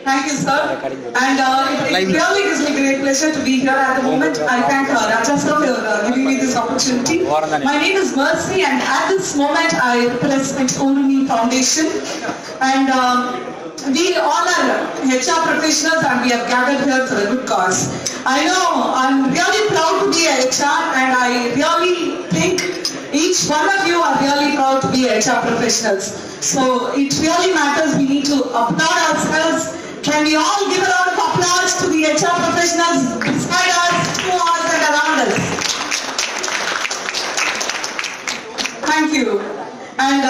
Thank you, sir. And it really gives me great pleasure to be here at the moment. I thank Raja sir for giving me this opportunity. My name is Mercy, and at this moment I represent Urumi Foundation. And we all are HR professionals, and we have gathered here for a good cause. I know I'm really proud to be a HR, and I really think each one of you are really proud to be HR professionals. So it really matters. We need to applaud ourselves. Can we all give a round of applause to the HR professionals beside us, to us, and around us? Thank you. And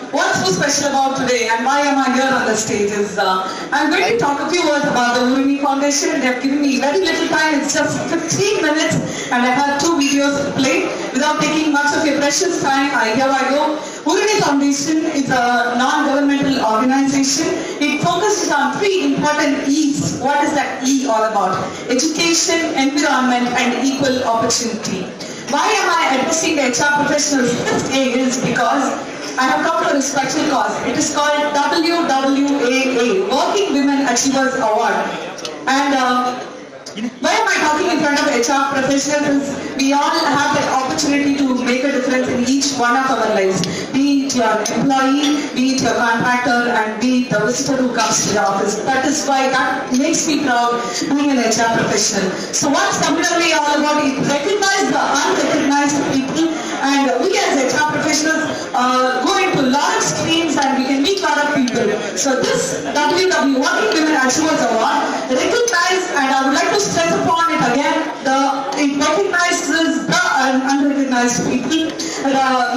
what's so special about today, and why am I here on the stage, is I'm going to talk a few words about the Urumi Foundation. They have given me very little time. It's just 15 minutes, and I have 2 videos to play. Without taking much of your precious time, here I go. Urumi Foundation is a non-governmental organization. It focuses on 3 important E's. What is that E all about? Education, environment, and equal opportunity. Why am I addressing the HR professionals? This A is because I have come to a respectful cause. It is called WWAA, Working Women Achievers Award. And why am I talking in front of HR professionals? We all have the opportunity to make a difference in each one of our lives. Be it your employee, be it your contractor, and be it the visitor who comes to the office. That is why that makes me proud being an HR professional. So what's WWA all about? It recognizes the unrecognized people, and we as HR professionals go into a lot of streams and we can meet a lot of people. So this WW, Working Women Achievers Award, recognizes, and I would like to stress upon it again, it recognizes the unrecognized people.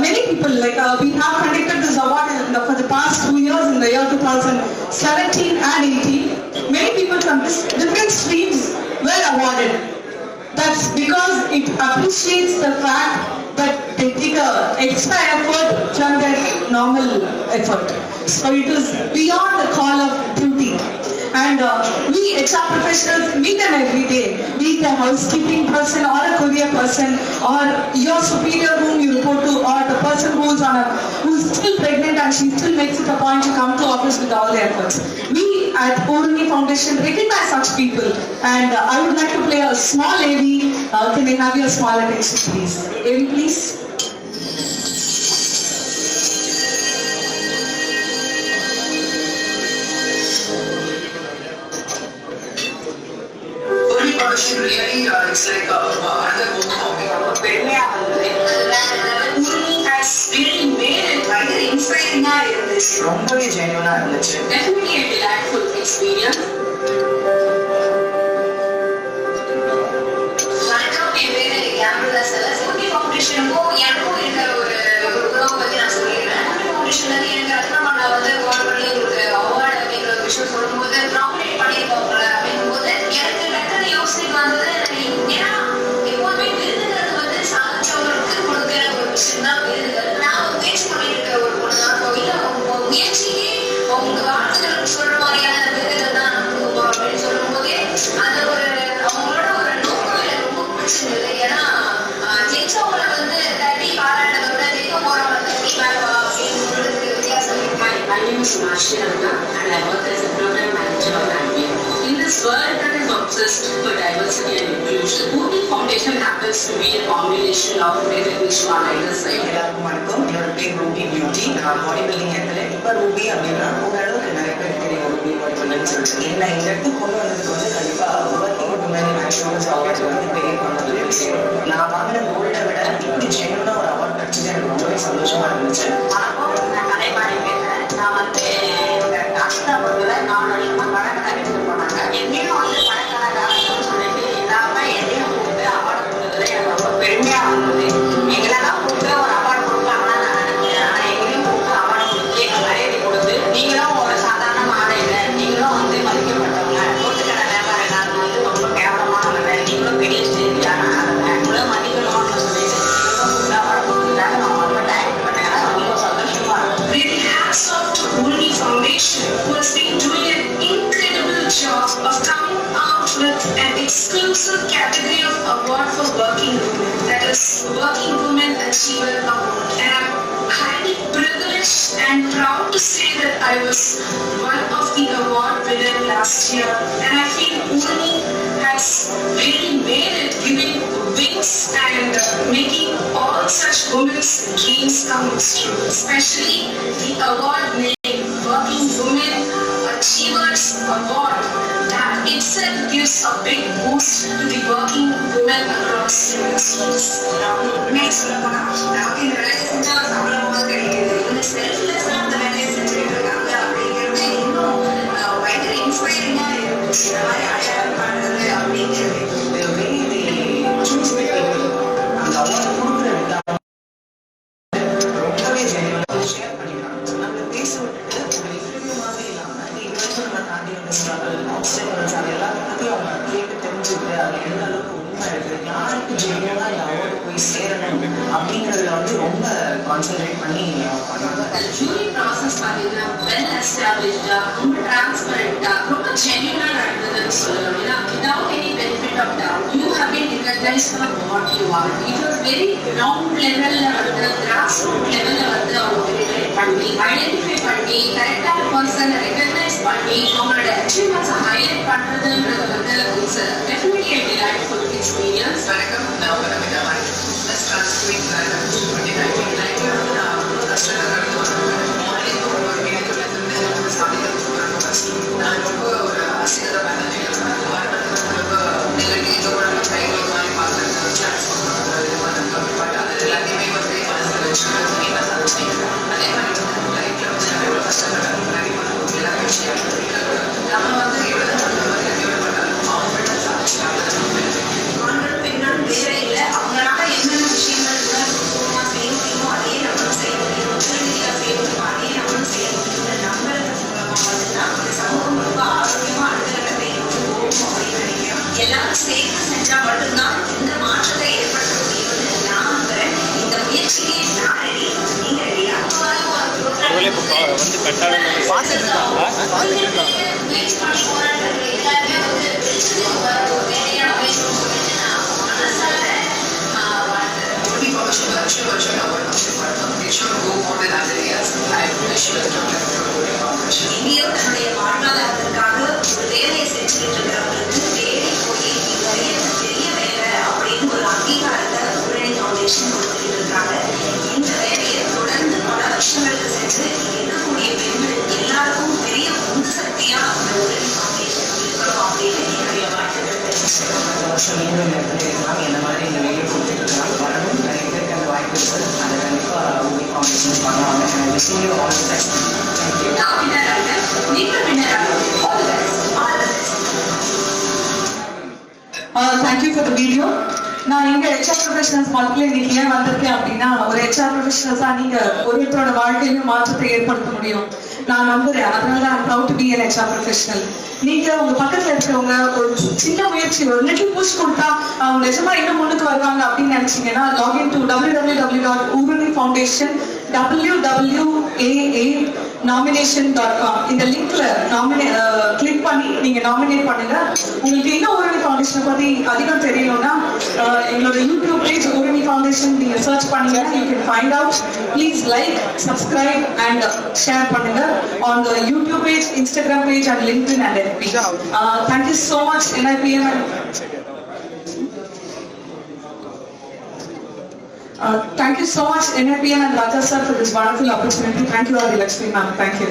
Many people, we have conducted this award for the past 2 years, in the year 2017 and 18. Many people from different streams were awarded. That's because it appreciates the fact that they take an extra effort from their normal effort. So it is beyond the call of duty. And we HR professionals meet them every day. Be it a housekeeping person or a courier person, or your superior whom you report to, or the person who's still pregnant and she still makes it a point to come to office with all their efforts. We at Urumi Foundation recognize such people, and I would like to play a small AV. Can I have your small attention, please? AV, please. Really, it's like another book for me. Urumi has really made it very inspiring in this. Really genuine. Definitely a delightful experience. Urumi Foundation and I work as a program manager at NIPM. In this world that is obsessed for diversity and inclusion, Urumi Foundation happens to be a combination of recognition on either side. Ruby Beauty, bodybuilding athlete, but Ruby Amina, who had a Ruby bodybuilding surgery. In the working women assurance award, very controversial. Now, I'm going to go to the genuine award, actually, I'm going to solution. Who has been doing an incredible job of coming out with an exclusive category of award for working women, that is Working Women Achiever Award. And I'm highly privileged and proud to say that I was one of the award winners. winner last year, and I feel Urani has really made it, giving wings and making all such women's dreams come true. Especially the award named Working Women Achievers Award. That itself gives a big boost to the working women across industries. Next, jury process well established, transparent, genuine without any benefit of doubt. You have been recognized for what you are. It was very ground level, grassroots level identify பண்ணி correct person recognize பண்ணி அவங்களோட achievements highlight பண்றதுன்றது it's definitely a delightful experience. வணக்கம், நான் உங்க let's translate எல்லாரும் சேர்த்து செஞ்சா மட்டும்தான் இந்த மாற்றத்தை ஏற்படுத்த முடியும்னு நான் நம்புறேன். இந்த முயற்சியை நான் ரெடி, நீங்க ரெடியா? இந்தியா தன்னுடைய வாழ்வாதாரத்திற்காக ஒரு வேலையை செஞ்சுக்கிட்டு இருக்கிறவங்களுக்கு தேடி போய் பெரிய வேலை அப்படின்னு ஒரு அங்கீகாரத்தை உடனே ஃபவுண்டேஷன் கொடுத்துட்டு இருக்காங்க. இந்த வேலையை தொடர்ந்து பல வருஷங்களுக்கு சென்று இருக்கக்கூடிய பெண்கள் எல்லாருக்கும் பெரிய உந்து சக்தியா அந்த உடனே ஃபவுண்டேஷன் இருக்கணும் அப்படின்னு என்னுடைய வாழ்த்துக்கள் என்ன மாதிரி இந்த வேலையை கொடுத்துட்டு இருக்காங்க. வரணும், நிறைய பேருக்கு அந்த வாய்ப்பு இருக்குது. அதை கண்டிப்பாக உதவி ஃபவுண்டேஷன் பண்ணுவாங்க. Thank you for the video. நான் இங்க HR professionals மத்தியில இன்னைக்கு ஏன் வந்திருக்கேன் அப்படின்னா, ஒரு HR professionals-ஆ நீங்க ஒருத்தரோட வாழ்க்கையிலும் மாற்றத்தை ஏற்படுத்த முடியும் நான் நம்புறேன். அதனால I'm proud to be an HR professional. நீங்க உங்க பக்கத்துல இருக்கிறவங்க ஒரு சின்ன முயற்சி, ஒரு லிட்டில் புஷ் கொடுத்தா அவங்க நிஜமா இன்னும் முன்னுக்கு வருவாங்க அப்படின்னு நினைச்சீங்கன்னா login to www.uranifoundation.com இந்த லிங்க்ல கிளிக் பண்ணி நீங்க நாமினேட் பண்ணுங்க. உங்களுக்கு இன்னும் ஊரணி ஃபவுண்டேஷனை பத்தி அதிகம் தெரியணும்னா எங்களோட யூடியூப் பேஜ் ஊரணி ஃபவுண்டேஷன் நீங்க சர்ச் பண்ணுங்க. You can find out. Please like, subscribe and share பண்ணுங்க on the YouTube page, Instagram page and LinkedIn and FB. Thank you so much NIPM and thank you so much NIPM and Raja sir for this wonderful opportunity. Thank you Adi Lakshmi ma'am. Thank you.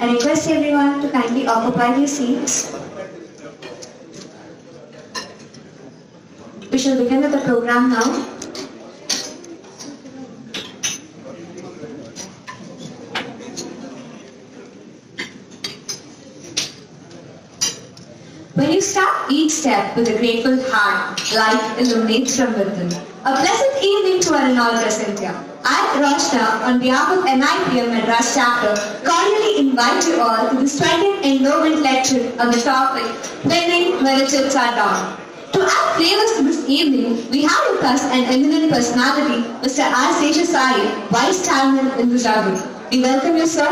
I request everyone to kindly occupy their seats. We shall begin with the program now. When you start each step with a grateful heart. Light illuminates from within. A pleasant evening to our inaugural Cynthia. I, Roshna, on behalf of NIPM Madras Chapter, cordially invite you all to the 20th Endowment Lecture on the topic, Winning When the Chips Are Down. To add flavors to this evening, we have with us an eminent personality, Mr. R. Seshasai, Vice Chairman in the Jagu. We welcome you, sir.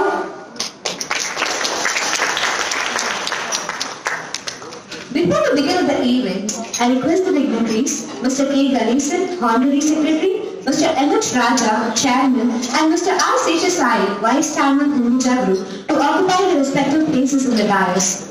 Before we begin the event, I request the dignitaries, Mr. K. Ganesan, Honorary Secretary, Mr. M.H. Raja, Chairman, and Mr. R. Seshasai, Vice Chairman in the Jagu, to occupy their respective places in the dais.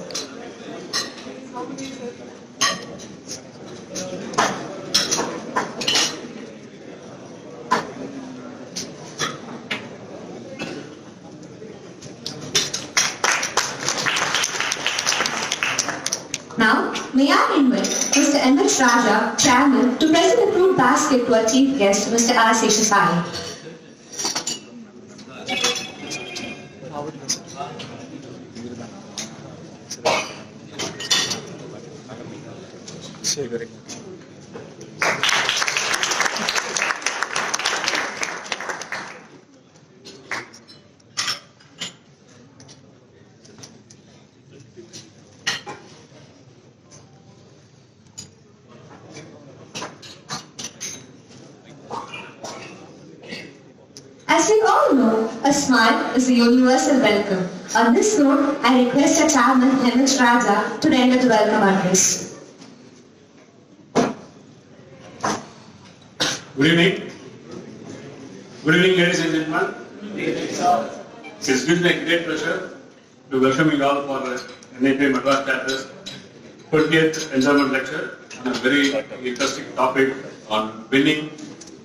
Now, may I invite Mr. M.H. Raja, Chairman, to present the fruit basket to our chief guest, Mr. R. Seshasai. As we all know, a smile is a universal welcome. On this note, I request our Chairman, M.H. Raja, to render the welcome address. Good evening. Good evening, ladies and gentlemen. It's been a great pleasure to welcome you all for the NIPM Madras Chapter's 20th Endowment Lecture on a very interesting topic on winning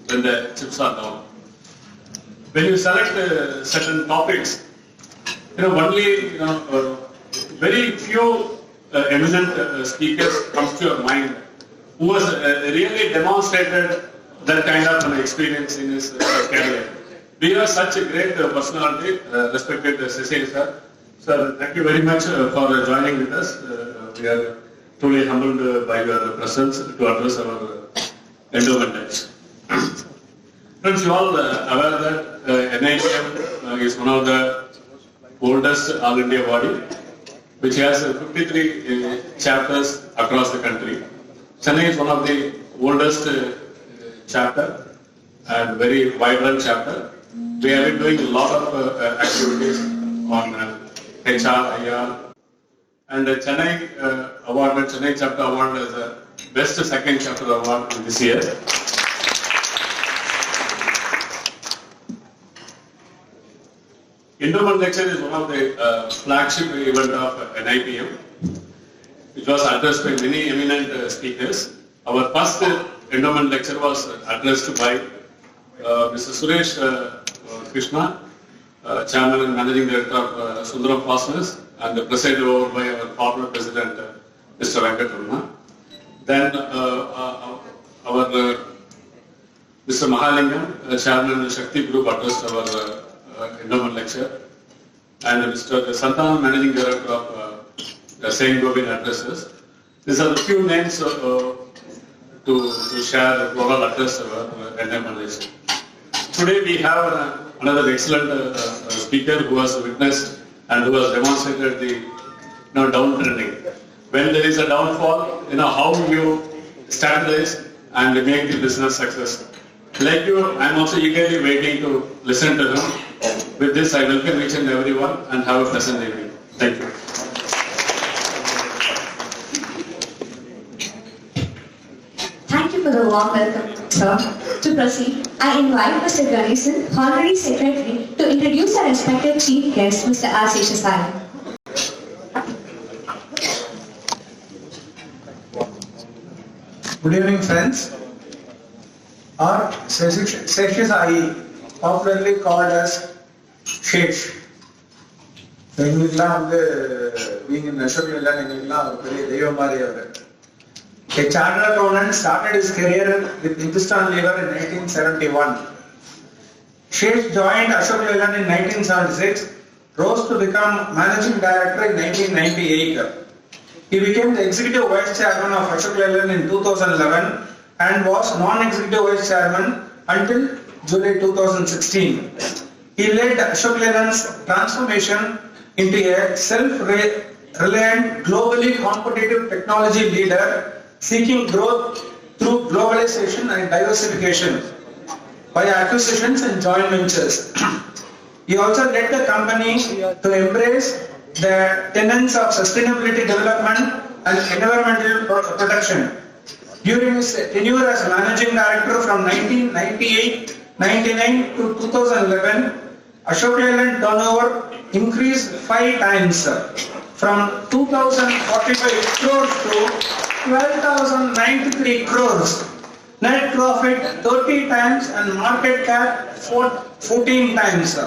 when the chips are down. When you select certain topics, only very few eminent speakers comes to your mind who has really demonstrated that kind of an experience in his career. We have such a great personality, respected Seshasai sir. Sir, thank you very much for joining with us. We are truly humbled by your presence to address our endowment lecture. Friends, you all aware that NIPM is one of the oldest All India body, which has 53 chapters across the country. Chennai is one of the oldest chapter and very vibrant chapter. We have been doing a lot of activities on HR, IR, and Chennai Chennai chapter award is the best second chapter award in this year. Endowment Lecture is one of the flagship event of NIPM. It was addressed by many eminent speakers. Our first Endowment Lecture was addressed by Mr. Suresh Krishna, Chairman and Managing Director of Sundaram Fasteners, and presided over by our former President, Mr. Venkatarama. Then our Mr. Mahalingam, Chairman of Shakti Group, addressed our Endowment Lecture, and Mr. Santanam, Managing Director of Saint Govind addresses. These are the few names to share the floral address of our Endowment Lecture. Today we have another excellent speaker who has witnessed and who has demonstrated the downtrending. When there is a downfall, how you strategize and make the business success. Like you, I am also eagerly waiting to listen to him. With this, I welcome each and everyone and have a pleasant evening. Thank you. Thank you for the warm welcome, sir. To proceed, I invite Mr. Ganesan, Honorary Secretary, to introduce our respected chief guest, Mr. R. Seshasai. Good evening, friends. Our Seshasai, popularly called as Shesh. எங்களுக்கெல்லாம் being in Ashok எங்களுக்கெல்லாம் ஒரு பெரிய தெய்வம் மாதிரி அவர். A chartered accountant, started his career with Hindustan Lever in 1971. Shesh joined Ashok Leyland in 1976, rose to become managing director in 1998. He became the executive vice chairman of Ashok Leyland in 2011 and was non-executive vice chairman until July 2016. He led Ashok Leyland's transformation into a self-reliant, globally competitive technology leader seeking growth through globalization and diversification by acquisitions and joint ventures. He also led the company to embrace the tenets of sustainability development and environmental protection. During his tenure as managing director from 1998-99 to 2011, Ashok Leyland turnover increased 5 times from 2,045 crores to 12,093 crores. Net profit 30 times and market cap 14 times.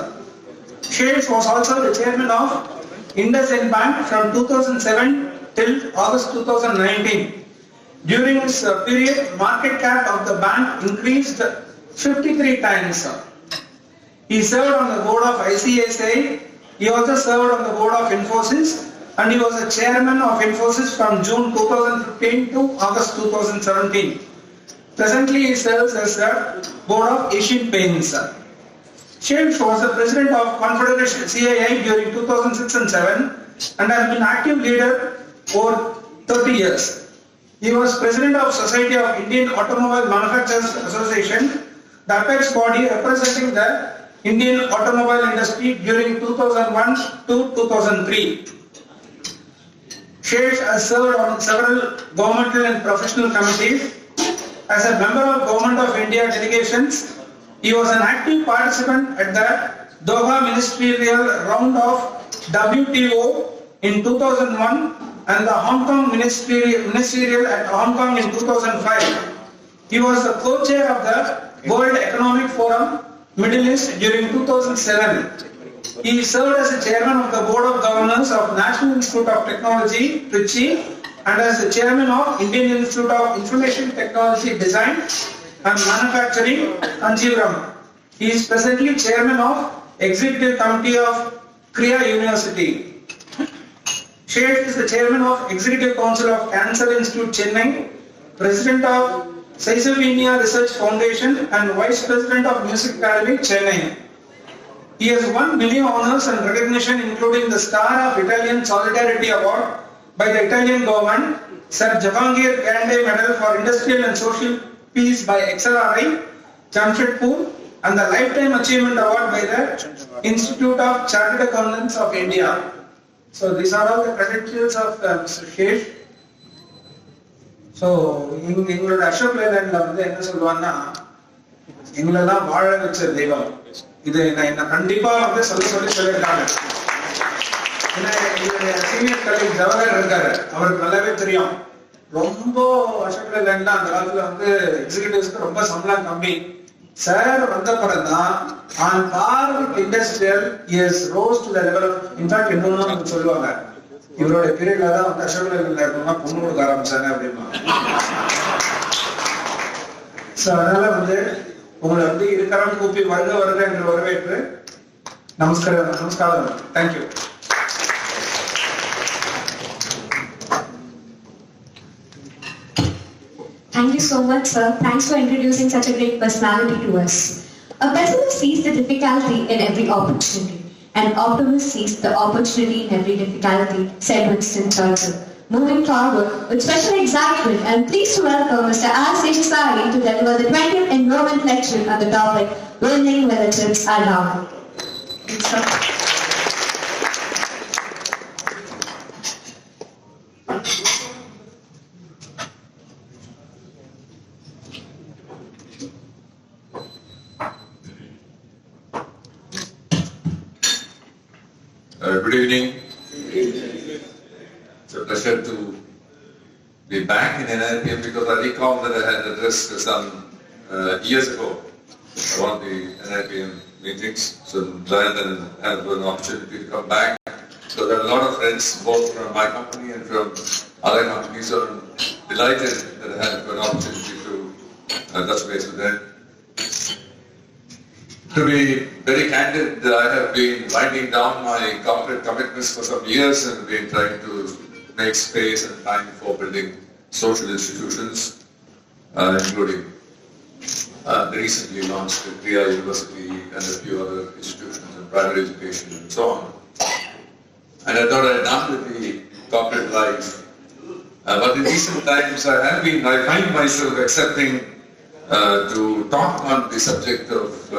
Shesh was also the chairman of IndusInd Bank from 2007 till August 2019. During this period, market cap of the bank increased 53 times. He served on the board of ICICI. He also served on the board of Infosys, and he was the chairman of Infosys from June 2015 to August 2017. Presently, he serves as the board of Asian Paints. Shesh was the president of Confederation CII during 2006 and 7 and has been active leader for 30 years. He was president of Society of Indian Automobile Manufacturers Association, the apex body representing the Indian automobile industry during 2001 to 2003. Shesh has served on several governmental and professional committees. As a member of Government of India delegations, he was an active participant at the Doha Ministerial Round of WTO in 2001 and the Hong Kong Ministerial at Hong Kong in 2005. He was the co-chair of the World Economic Forum Middle East during 2007. He served as the chairman of the Board of Governors of National Institute of Technology, Trichy, and as the chairman of Indian Institute of Information Technology Design and Manufacturing, Kanchipuram. He is presently chairman of Executive Committee of Kriya University. Shesh is the chairman of Executive Council of Cancer Institute, Chennai, president of Caesarvenia Research Foundation and vice president of Music Academy, Chennai. He has won many honors and recognition including the Star of Italian Solidarity Award by the Italian government, Sir Jahangir Gandhi Medal for Industrial and Social Peace by XLRI, Jamshedpur, and the Lifetime Achievement Award by the Institute of Chartered Accountants of India. So these are all the credentials of Mr. Shesh. So, எங்களோட அசோக் லேலண்ட்ல வந்து என்ன சொல்லுவாங்கன்னா, எங்களெல்லாம் வாழ வச்ச தெய்வம். இது என்ன கண்டிப்பா வந்து சொல்லியிருக்காங்க. ஏன்னா எங்களுடைய சீனியர் கலீக் ஜவஹர் இருக்காரு, அவருக்கு நல்லாவே தெரியும். ரொம்ப அசோக் லேலண்ட்ல அந்த காலத்துல வந்து எக்ஸிகியூட்டிவ்ஸ்க்கு ரொம்ப சம்பளம் கம்மி. சார் வந்த பிறகுதான் on par with industrial is rose to the level of, in fact இன்னொன்னு சொல்லுவாங்க, இவரோட பீரியட்ல தான் வந்து அசோக் லேலண்ட்ல இருக்கவங்க பொண்ணு கொடுக்க ஆரம்பிச்சாங்க அப்படின்னா. சோ அதனால வந்து உங்களை வந்து இருக்கிறவங்க கூப்பி வருக வருக என்று வரவேற்று நமஸ்காரம். Thank you. Thank you so much, sir. Thanks for introducing such a great personality to us. A pessimist sees the difficulty in every opportunity. An optimist sees the opportunity in every difficulty, said Winston Churchill. Moving forward with special excitement, I am pleased to welcome Mr. R. Seshasari to deliver the 20th Endowment Lecture on the topic Winning Relatives Are Down. Good evening. It's a pleasure to be back in NIPM because I recall that I had addressed some years ago about the NIPM meetings. So glad that I have an opportunity to come back. So there are a lot of friends both from my company and from other companies. So I'm delighted that I have an opportunity to touch base with them. To be very candid, I have been winding down my corporate commitments for some years and been trying to make space and time for building social institutions, including the recently launched Kriya University and a few other institutions in private education and so on. And I thought I'd done with the corporate life. But in recent times I find myself accepting to talk on the subject of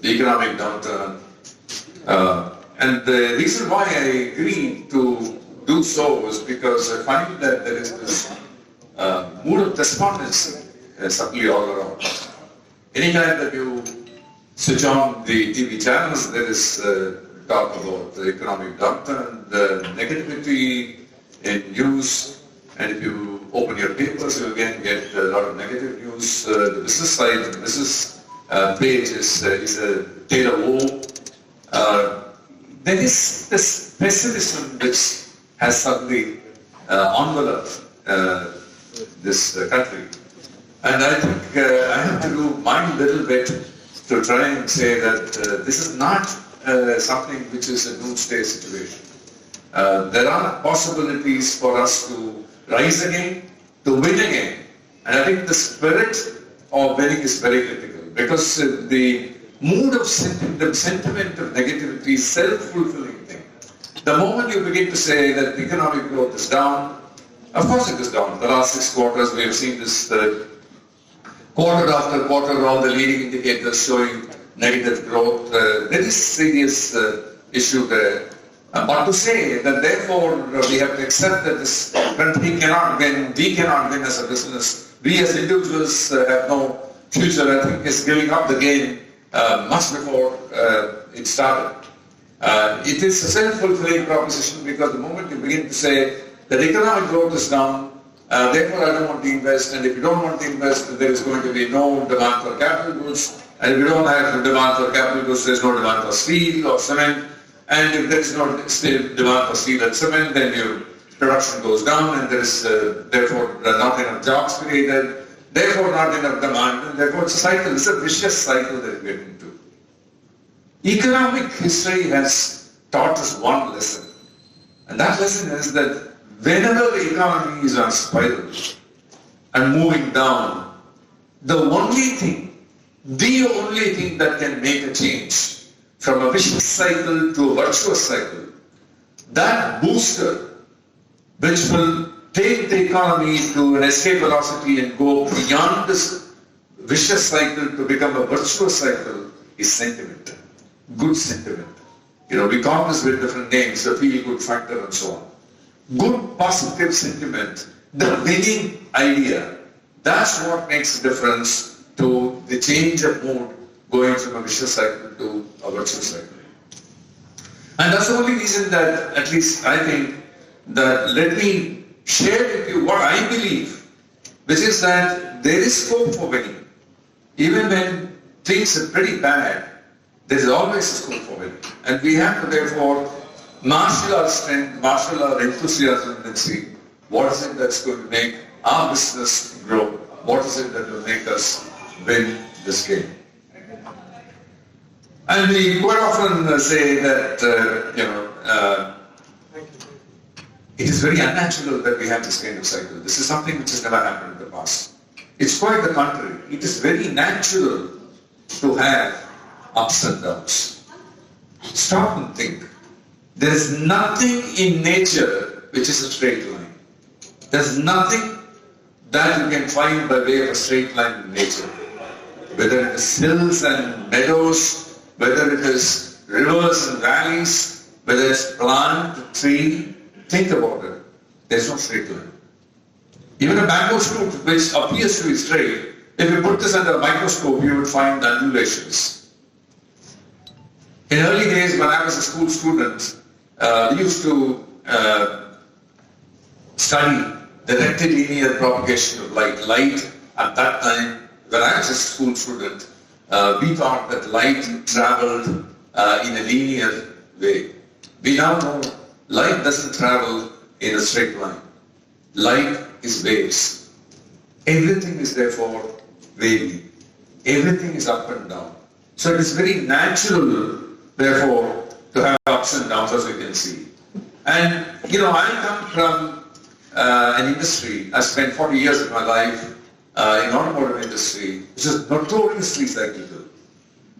the economic downturn. And the reason why I agreed to do so was because I find that there is this mood of despondency subtly all around. Anytime that you switch on the TV channels, there is talk about the economic downturn, the negativity in news, and if you open your papers, you again get a lot of negative news. The business side, the business page is a tale of woe. There is this pessimism which has suddenly enveloped this country. And I think I have to do my little bit to try and say that this is not something which is a doomsday situation. There are possibilities for us to rise again, to win again. And I think the spirit of winning is very critical because the mood of the sentiment of negativity is self-fulfilling thing. The moment you begin to say that the economic growth is down, of course it is down. The last 6 quarters we have seen this quarter after quarter, all the leading indicators showing negative growth. There is serious issue there. But to say that therefore we have to accept that this country cannot win, we cannot win as a business, we as individuals have no future, I think is giving up the game much before it started. It is a self-fulfilling proposition because the moment you begin to say that economic growth is down, therefore I don't want to invest, and if you don't want to invest, there is going to be no demand for capital goods, and if you don't have demand for capital goods, there is no demand for steel or cement, and if there is no demand for steel and cement, then your production goes down, and there is therefore not enough jobs created, therefore not enough demand, and therefore it's a cycle, it's a vicious cycle that we get into. Economic history has taught us one lesson, and that lesson is that whenever the economy is on spiral and moving down, the only thing that can make a change from a vicious cycle to a virtuous cycle, that booster which will take the economy to an escape velocity and go beyond this vicious cycle to become a virtuous cycle is sentiment, good sentiment. We call this with different names, the feel-good factor and so on. Good positive sentiment, the winning idea, that's what makes a difference to the change of mood going from a vicious cycle to a virtuous cycle. And that's the only reason that, at least I think, that let me share with you what I believe, which is that there is scope for winning. Even when things are pretty bad, there is always a scope for winning. And we have to therefore marshal our strength, marshal our enthusiasm and see what is it that's going to make our business grow, what is it that will make us win this game. And we quite often say that, it is very unnatural that we have this kind of cycle. This is something which has never happened in the past. It's quite the contrary. It is very natural to have ups and downs. Stop and think. There is nothing in nature which is a straight line. There's nothing that you can find by way of a straight line in nature. Whether it is hills and meadows, whether it is rivers and valleys, whether it's plant, tree, think about it. There's no straight line. Even a bamboo shoot which appears to be straight, if you put this under a microscope, you would find undulations. In early days when I was a school student, we used to study the rectilinear propagation of light. Light at that time, when I was a school student, we thought that light traveled in a linear way. We now know light doesn't travel in a straight line. Light is waves. Everything is therefore wavy. Everything is up and down. So it is very natural, therefore, to have ups and downs as you can see. And, I come from an industry. I spent 40 years of my life in automotive industry, which is notoriously cyclical.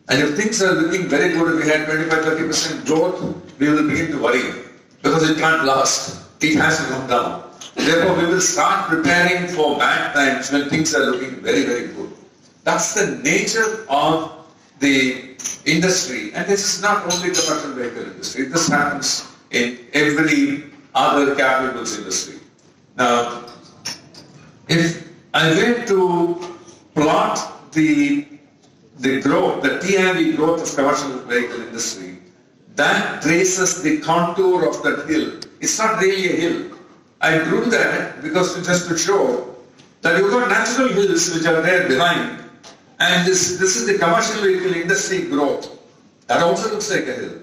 And if things are looking very good, if we had 25-30% growth, we will begin to worry because it can't last. It has to come down. Therefore, we will start preparing for bad times when things are looking very, very good. That's the nature of the industry. And this is not only the commercial vehicle industry. This happens in every other capital goods industry. Now, if I were to plot the growth, the T&V growth of commercial vehicle industry, that traces the contour of that hill. It's not really a hill. I drew that because just to show that you've got natural hills which are there behind, and this is the commercial vehicle industry growth. That also looks like a hill.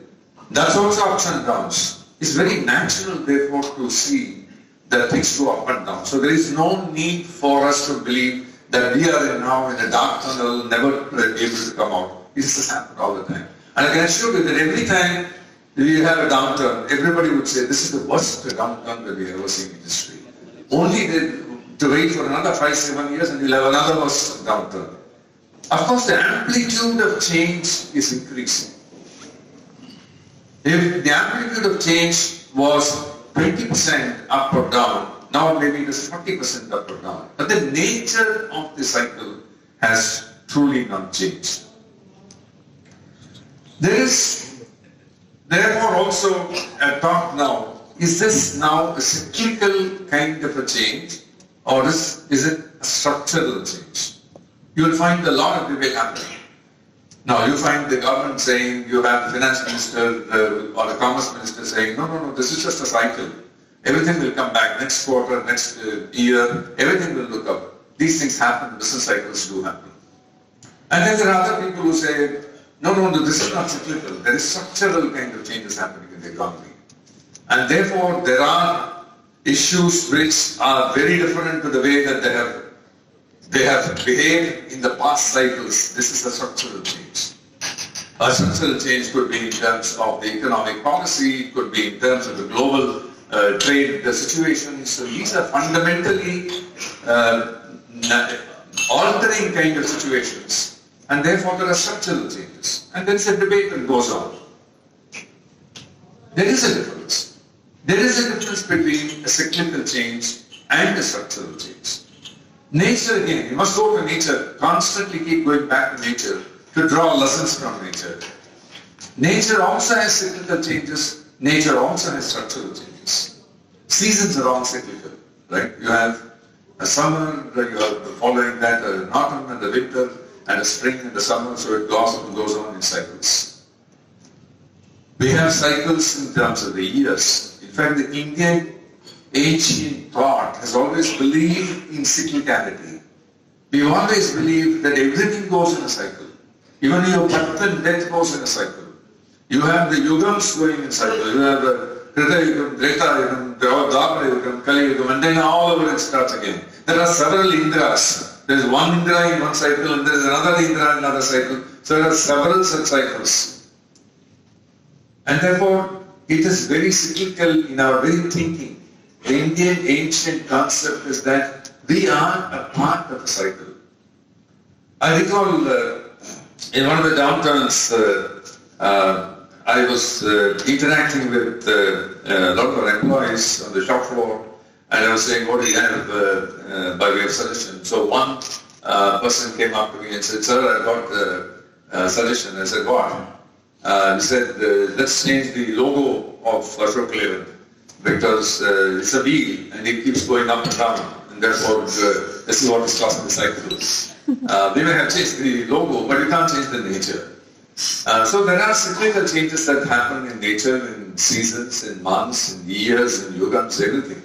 That's also ups and downs. It's very natural, therefore, to see that things go up and down. So there is no need for us to believe that we are now in a dark tunnel, never able to come out. It just happens all the time. And I can assure you that every time we have a downturn, everybody would say, this is the worst downturn that we have ever seen in history. Only to wait for another 5-7 years and you'll have another worse downturn. Of course, the amplitude of change is increasing. If the amplitude of change was 20% up or down, now maybe it is 40% up or down. But the nature of the cycle has truly not changed. There is therefore also a talk now, is this now a cyclical kind of a change or is it a structural change? You will find a lot of debate happening. Now you find the government saying, you have the finance minister or the commerce minister saying, no, this is just a cycle. Everything will come back next quarter, next year, everything will look up. These things happen, business cycles do happen. And then there are other people who say, no, this is not cyclical. There is structural kind of changes happening in the economy. And therefore, there are issues which are very different to the way that they have behaved in the past cycles. This is a structural change. A structural change could be in terms of the economic policy, it could be in terms of the global trade situation. So these are fundamentally altering kind of situations. And therefore there are structural changes. And there is a debate that goes on. There is a difference. There is a difference between a cyclical change and a structural change. Nature again, you must go to nature, constantly keep going back to nature to draw lessons from nature. Nature also has cyclical changes, nature also has structural changes. Seasons are all cyclical, right? You have a summer, you are following that, an autumn and a winter, and a spring and a summer, so it goes on in cycles. We have cycles in terms of the years. In fact, the Indian ancient thought has always believed in cyclicality. We've always believed that everything goes in a cycle. Even your birth and death goes in a cycle. You have the yugams going in cycle. You have the Krita Yugam, Treta Yugam, Dwapara Yugam, Kali Yugam, and then all over it starts again. There are several Indras. There is one Indra in one cycle and there is another Indra in another cycle. So there are several such cycles. And therefore, it is very cyclical in our very thinking. The Indian ancient concept is that we are a part of a cycle. I recall in one of the downturns, I was interacting with a lot of our employees on the shop floor, and I was saying, what do you have by way of suggestion? So one person came up to me and said, sir, I got a suggestion. I said, what? He said, let's change the logo of Ashok Leyland because it's a wheel and it keeps going up and down, and therefore this is what is causing the cycle. They may have changed the logo, but you can't change the nature. So there are cyclical changes that happen in nature, in seasons, in months, in years, in yugams, everything.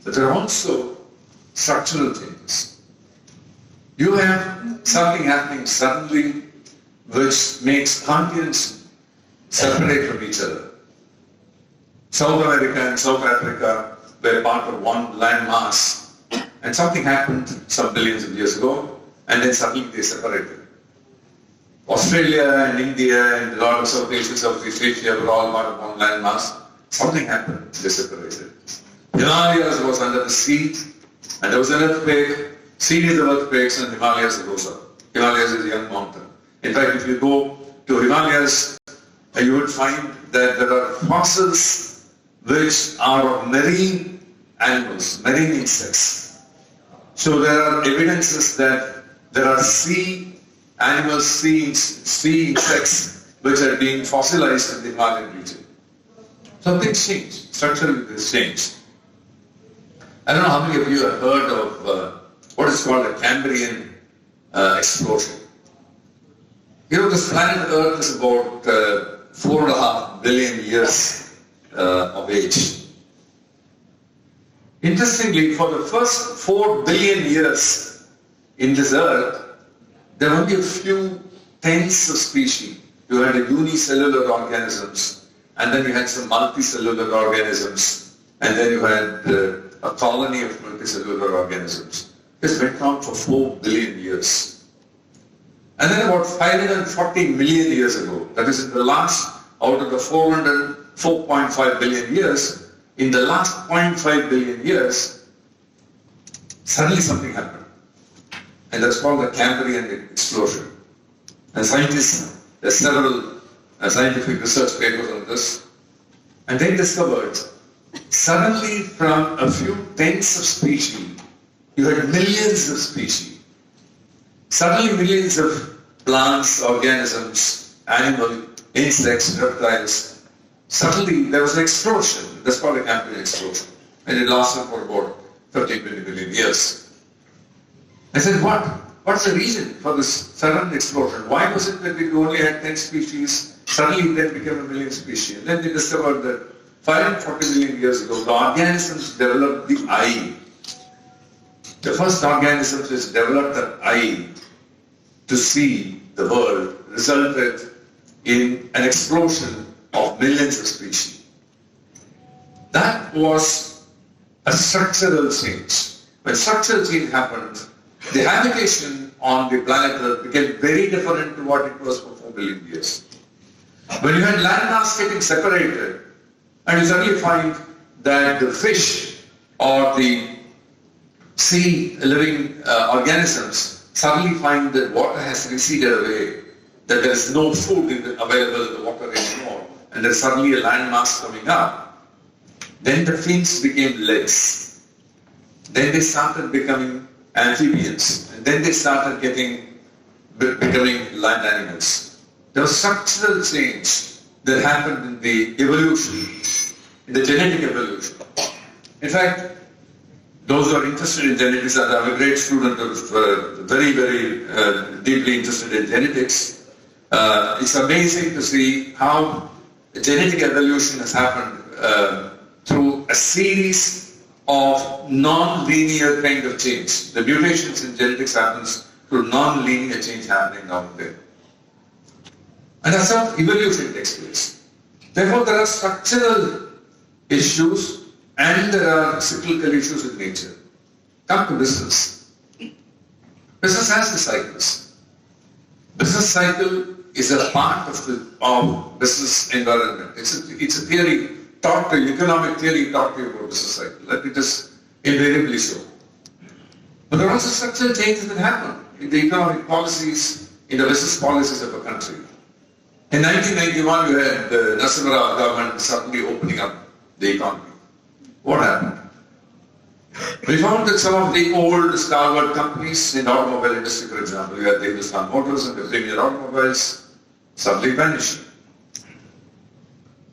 But there are also structural changes. You have something happening suddenly which makes continents separate from each other. South America and South Africa were part of one land mass, and something happened some billions of years ago, and then suddenly they separated. Australia and India and a lot of Southeast Asia were all part of one land mass. Something happened, they separated. Himalayas was under the sea, and there was an earthquake, series of earthquakes, and Himalayas rose up. Himalayas is a young mountain. In fact, if you go to Himalayas, you would find that there are fossils which are of marine animals, marine insects. So there are evidences that there are sea animals, sea insects which are being fossilized in the Himalayan region. So things change, structurally things change. I don't know how many of you have heard of what is called a Cambrian explosion. You know, this planet Earth is about 4.5 billion years of age. Interestingly, for the first 4 billion years in this Earth, there were only a few tenths of species. You had unicellular organisms, and then you had some multicellular organisms, and then you had a colony of multicellular organisms. This went on for 4 billion years. And then about 540 million years ago, that is in the last, out of the 4.5 billion years, in the last 0.5 billion years, suddenly something happened. And that's called the Cambrian explosion. And scientists, there's several scientific research papers on this, and they discovered suddenly from a few tenths of species, you had millions of species. Suddenly millions of plants, organisms, animals, insects, reptiles. Suddenly there was an explosion. That's called a Cambrian explosion. And it lasted for about 30 billion years. I said, what's the reason for this sudden explosion? Why was it that we only had 10 species, suddenly then became a million species? And then they discovered that 540 million years ago, the organisms developed the eye. The first organisms which developed the eye to see the world resulted in an explosion of millions of species. That was a structural change. When structural change happened, the habitation on the planet Earth became very different to what it was for 4 billion years. When you had landmass getting separated, and you suddenly find that the fish or the sea living organisms suddenly find that water has receded away, that there is no food available in the water anymore, and there's suddenly a landmass coming up. Then the fins became legs. Then they started becoming amphibians, and then they started becoming land animals. There was structural change that happened in the evolution, in the genetic evolution. In fact, those who are interested in genetics, and I'm a great student of very, very deeply interested in genetics, it's amazing to see how genetic evolution has happened through a series of non-linear kind of change. The mutations in genetics happens through non-linear change happening out there. And that's how evolution takes place. Therefore, there are structural issues and there are cyclical issues in nature. Come to business. Business has the cycles. Business cycle is a part of business environment. It's a theory taught to you, economic theory taught to you about business cycle. That it is invariably so. But there are also structural changes that happen in the economic policies, in the business policies of a country. In 1991, you had the Narasimha government suddenly opening up the economy. What happened? We found that some of the old stalwart companies in the automobile industry, for example, you had the Hindustan Motors and the Premier Automobiles, suddenly vanished.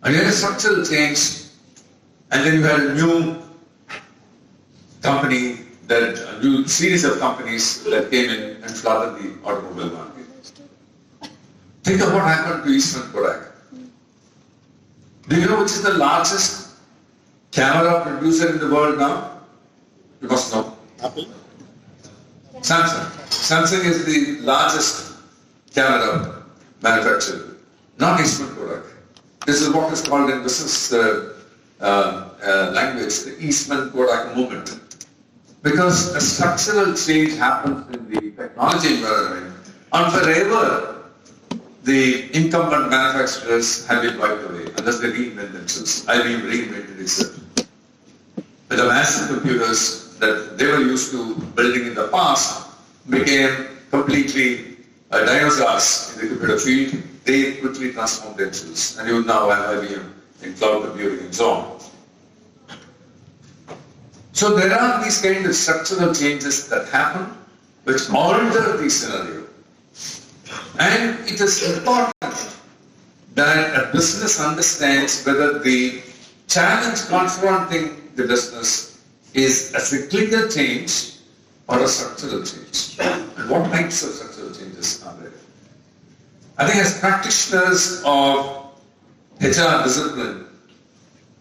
And you had a structural change, and then you had a new company, a new series of companies that came in and flooded the automobile market. Think of what happened to Eastman Kodak. Do you know which is the largest camera producer in the world now? You must know. Apple? Samsung. Samsung is the largest camera manufacturer, not Eastman Kodak. This is what is called in business language the Eastman Kodak movement. Because a structural change happens in the technology environment, and forever the incumbent manufacturers have been wiped away unless they reinvent themselves. IBM reinvented itself. with the massive computers that they were used to building in the past became completely dinosaurs in the computer field. They quickly transformed themselves, and you now have IBM in cloud computing and so on. So there are these kind of structural changes that happen which alter the scenario. And it is important that a business understands whether the challenge confronting the business is a cyclical change or a structural change. And what types of structural changes are there? I think as practitioners of HR discipline,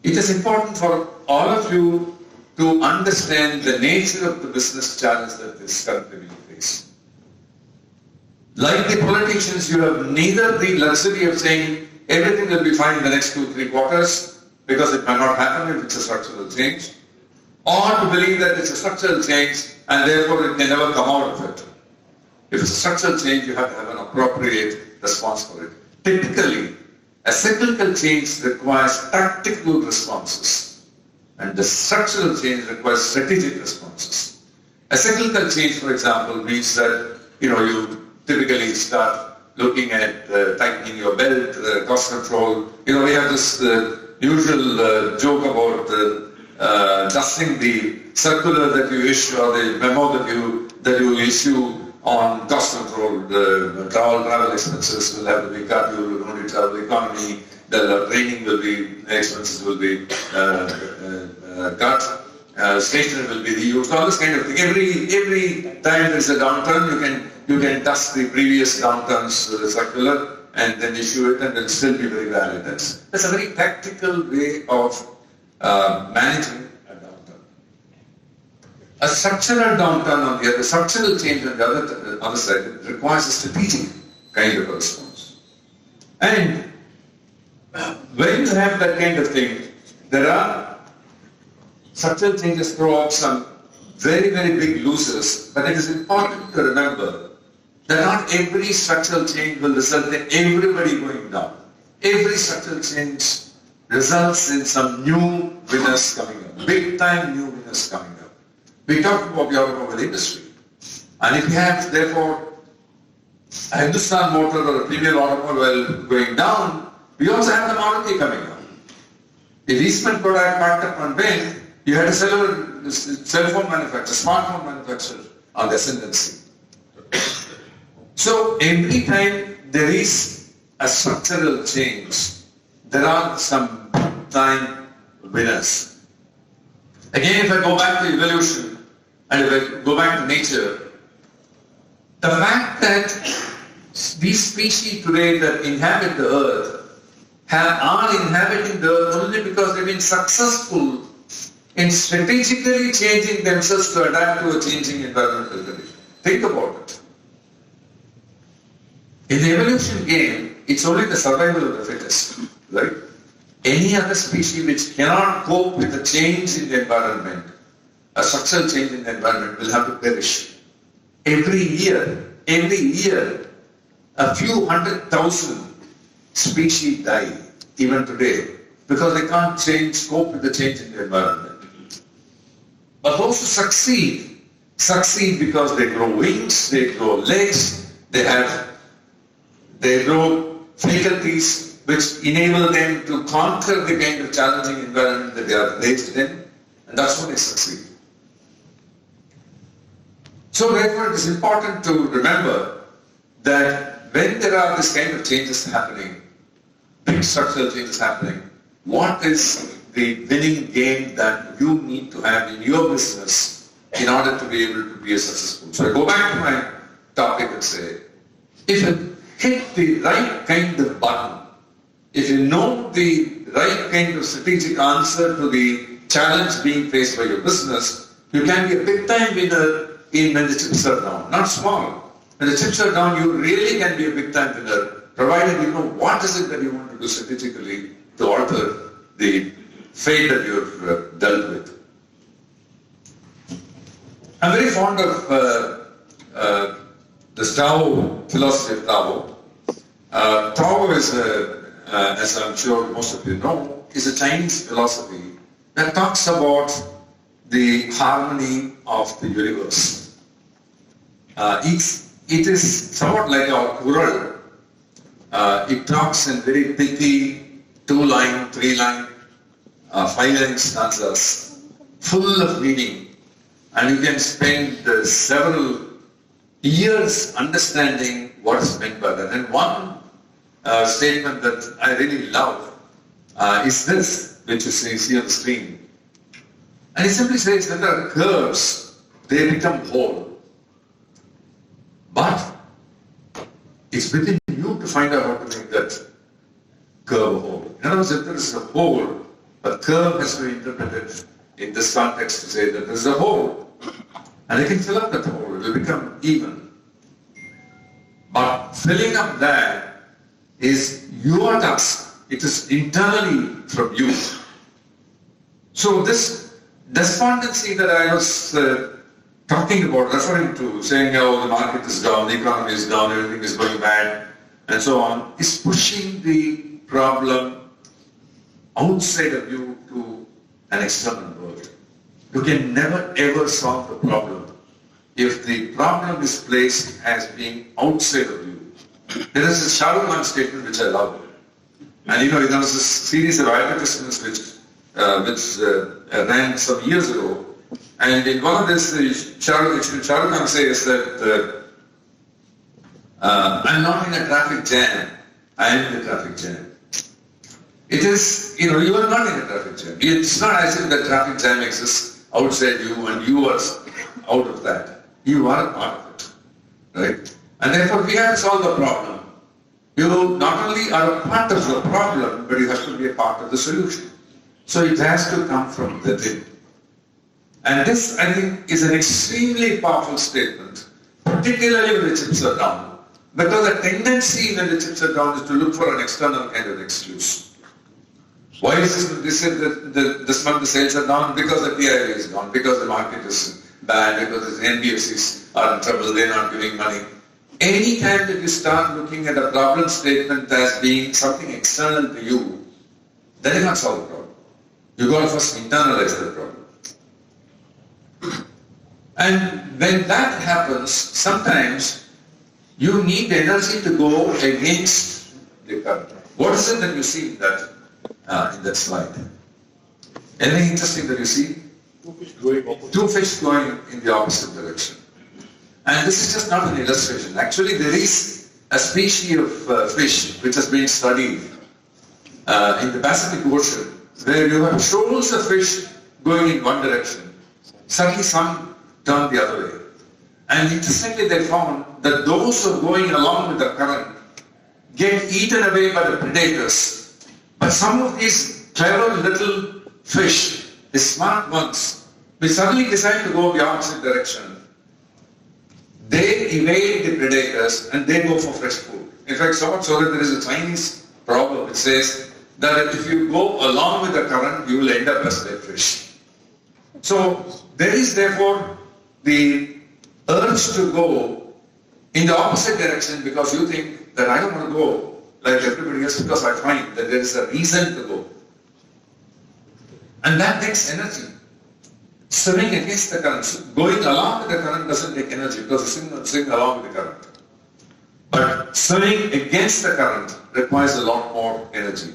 it is important for all of you to understand the nature of the business challenge that is currently being faced. Like the politicians, you have neither the luxury of saying everything will be fine in the next 2-3 quarters because it may not happen if it's a structural change, or to believe that it's a structural change and therefore it can never come out of it. If it's a structural change, you have to have an appropriate response for it. Typically, a cyclical change requires tactical responses, and the structural change requires strategic responses. A cyclical change, for example, means that you typically start looking at tightening your belt, cost control. We have this usual joke about dusting the circular that you issue or the memo that you issue on cost control. Travel expenses will have to be cut. You will only travel economy. The training will be, expenses will be cut. Stationery will be reused. All this kind of thing. Every time there is a downturn, you can dust the previous downturns circular and then issue it, and it will still be very valid. That's a very tactical way of managing a downturn. A structural downturn on the other, structural change on the other side requires a strategic kind of a response. And when you have that kind of thing, there are structural changes throw up some very, very big losers, but it is important to remember that not every structural change will result in everybody going down. Every structural change results in some new winners coming up, big time new winners coming up. We talked about the automobile industry. And if you have, therefore, a Hindustan Motor or a premium automobile going down, we also have the Maruti coming up. If Eastman Kodak packed up on wind, you had a cell phone manufacturer, smartphone manufacturer on the ascendancy. So every time there is a structural change, there are some time winners. Again, if I go back to evolution and if I go back to nature, the fact that these species today that inhabit the earth are inhabiting the earth only because they've been successful in strategically changing themselves to adapt to a changing environmental condition. Think about it. In the evolution game, it's only the survival of the fittest, right? Any other species which cannot cope with a change in the environment, a structural change in the environment, will have to perish. Every year, a few 100,000 species die, even today, because they can't cope with the change in the environment. But those who succeed because they grow wings, they grow legs, they grow faculties which enable them to conquer the kind of challenging environment that they are raised in, and that's when they succeed. So therefore it is important to remember that when there are this kind of changes happening, big structural changes happening, what is the winning game that you need to have in your business in order to be able to be a successful? So I go back to my topic and say, if you hit the right kind of button, if you know the right kind of strategic answer to the challenge being faced by your business, you can be a big time winner in when the chips are down. Not small. When the chips are down, you really can be a big time winner, provided you know what is it that you want to do strategically to alter the fate that you've dealt with. I'm very fond of the Tao philosophy of Tao. Tao is, as I'm sure most of you know, is a Chinese philosophy that talks about the harmony of the universe. It is somewhat like our Quran. It talks in very pithy 2-line, 3-line, 5-line stanzas, full of meaning. And you can spend several years understanding what is meant by that. And one statement that I really love is this, which you see on the screen. And it simply says that there are curves, they become whole. But it's within you to find out how to make that curve whole. In other words, if there is a hole, a curve has to be interpreted in this context to say that there is a hole. And you can fill up that hole, it will become even. But filling up that is your task. It is internally from you. So this despondency that I was talking about, referring to, saying, oh, the market is down, the economy is down, everything is going bad, and so on, is pushing the problem outside of you to an external world. You can never ever solve the problem if the problem is placed as being outside of you. There is a Shah Rukh Khan statement which I love. And you know, there was this series of advertisements which ran some years ago. And in one of this, Shah Rukh Khan says that I'm not in a traffic jam, I am in a traffic jam. It is, you know, you are not in a traffic jam. It's not as if the traffic jam exists outside you and you are out of that. You are a part of it, right? And therefore we have to solve the problem. You not only are a part of the problem, but you have to be a part of the solution. So it has to come from within. And this, I think, is an extremely powerful statement, particularly when the chips are down. Because the tendency when the chips are down is to look for an external kind of excuse. Why is this that this month the sales are down? Because the TII is down, because the market is bad, because the NBFCs are in trouble, they're not giving money. Any time that you start looking at a problem statement as being something external to you, then you can't solve the problem. You got to first internalize the problem. And when that happens, sometimes you need energy to go against the current. What is it that you see in that slide? Anything interesting that you see? Two fish going in the opposite direction. And this is just not an illustration. Actually, there is a species of fish which has been studied in the Pacific Ocean, where you have shoals of fish going in one direction. Suddenly some turn the other way. And interestingly, they found that those who are going along with the current get eaten away by the predators. But some of these clever little fish, the smart ones, they suddenly decide to go the opposite direction. They evade the predators and they go for fresh food. In fact, so much so that there is a Chinese proverb which says that if you go along with the current, you will end up as dead fish. So there is therefore the urge to go in the opposite direction because you think that I don't want to go like everybody else because I find that there is a reason to go. And that takes energy. Swimming against the current, going along with the current doesn't take energy because you swim along with the current. But swimming against the current requires a lot more energy.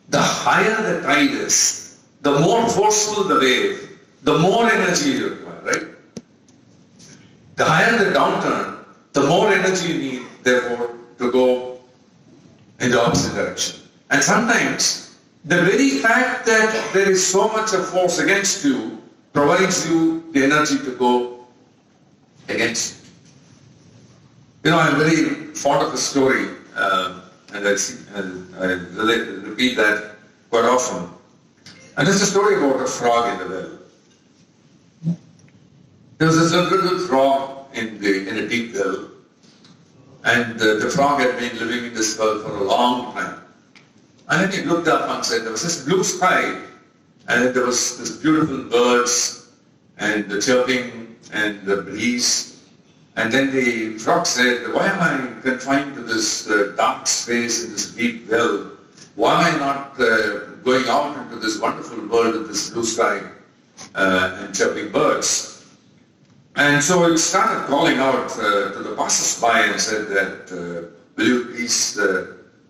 The higher the tide is, the more forceful the wave, the more energy you require, right? The higher the downturn, the more energy you need, therefore, to go in the opposite direction. And sometimes, the very fact that there is so much of force against you provides you the energy to go against. You know, I'm very fond of a story, and I repeat that quite often. And it's a story about a frog in the well. There was this little frog in a deep well, and the frog had been living in this well for a long time. And then he looked up and said, there was this blue sky, and there was this beautiful birds, and the chirping, and the breeze. And then the frog said, why am I confined to this dark space in this deep well? Why am I not going out into this wonderful world of this blue sky? and chirping birds. And so it started calling out to the passers-by and said that, will you please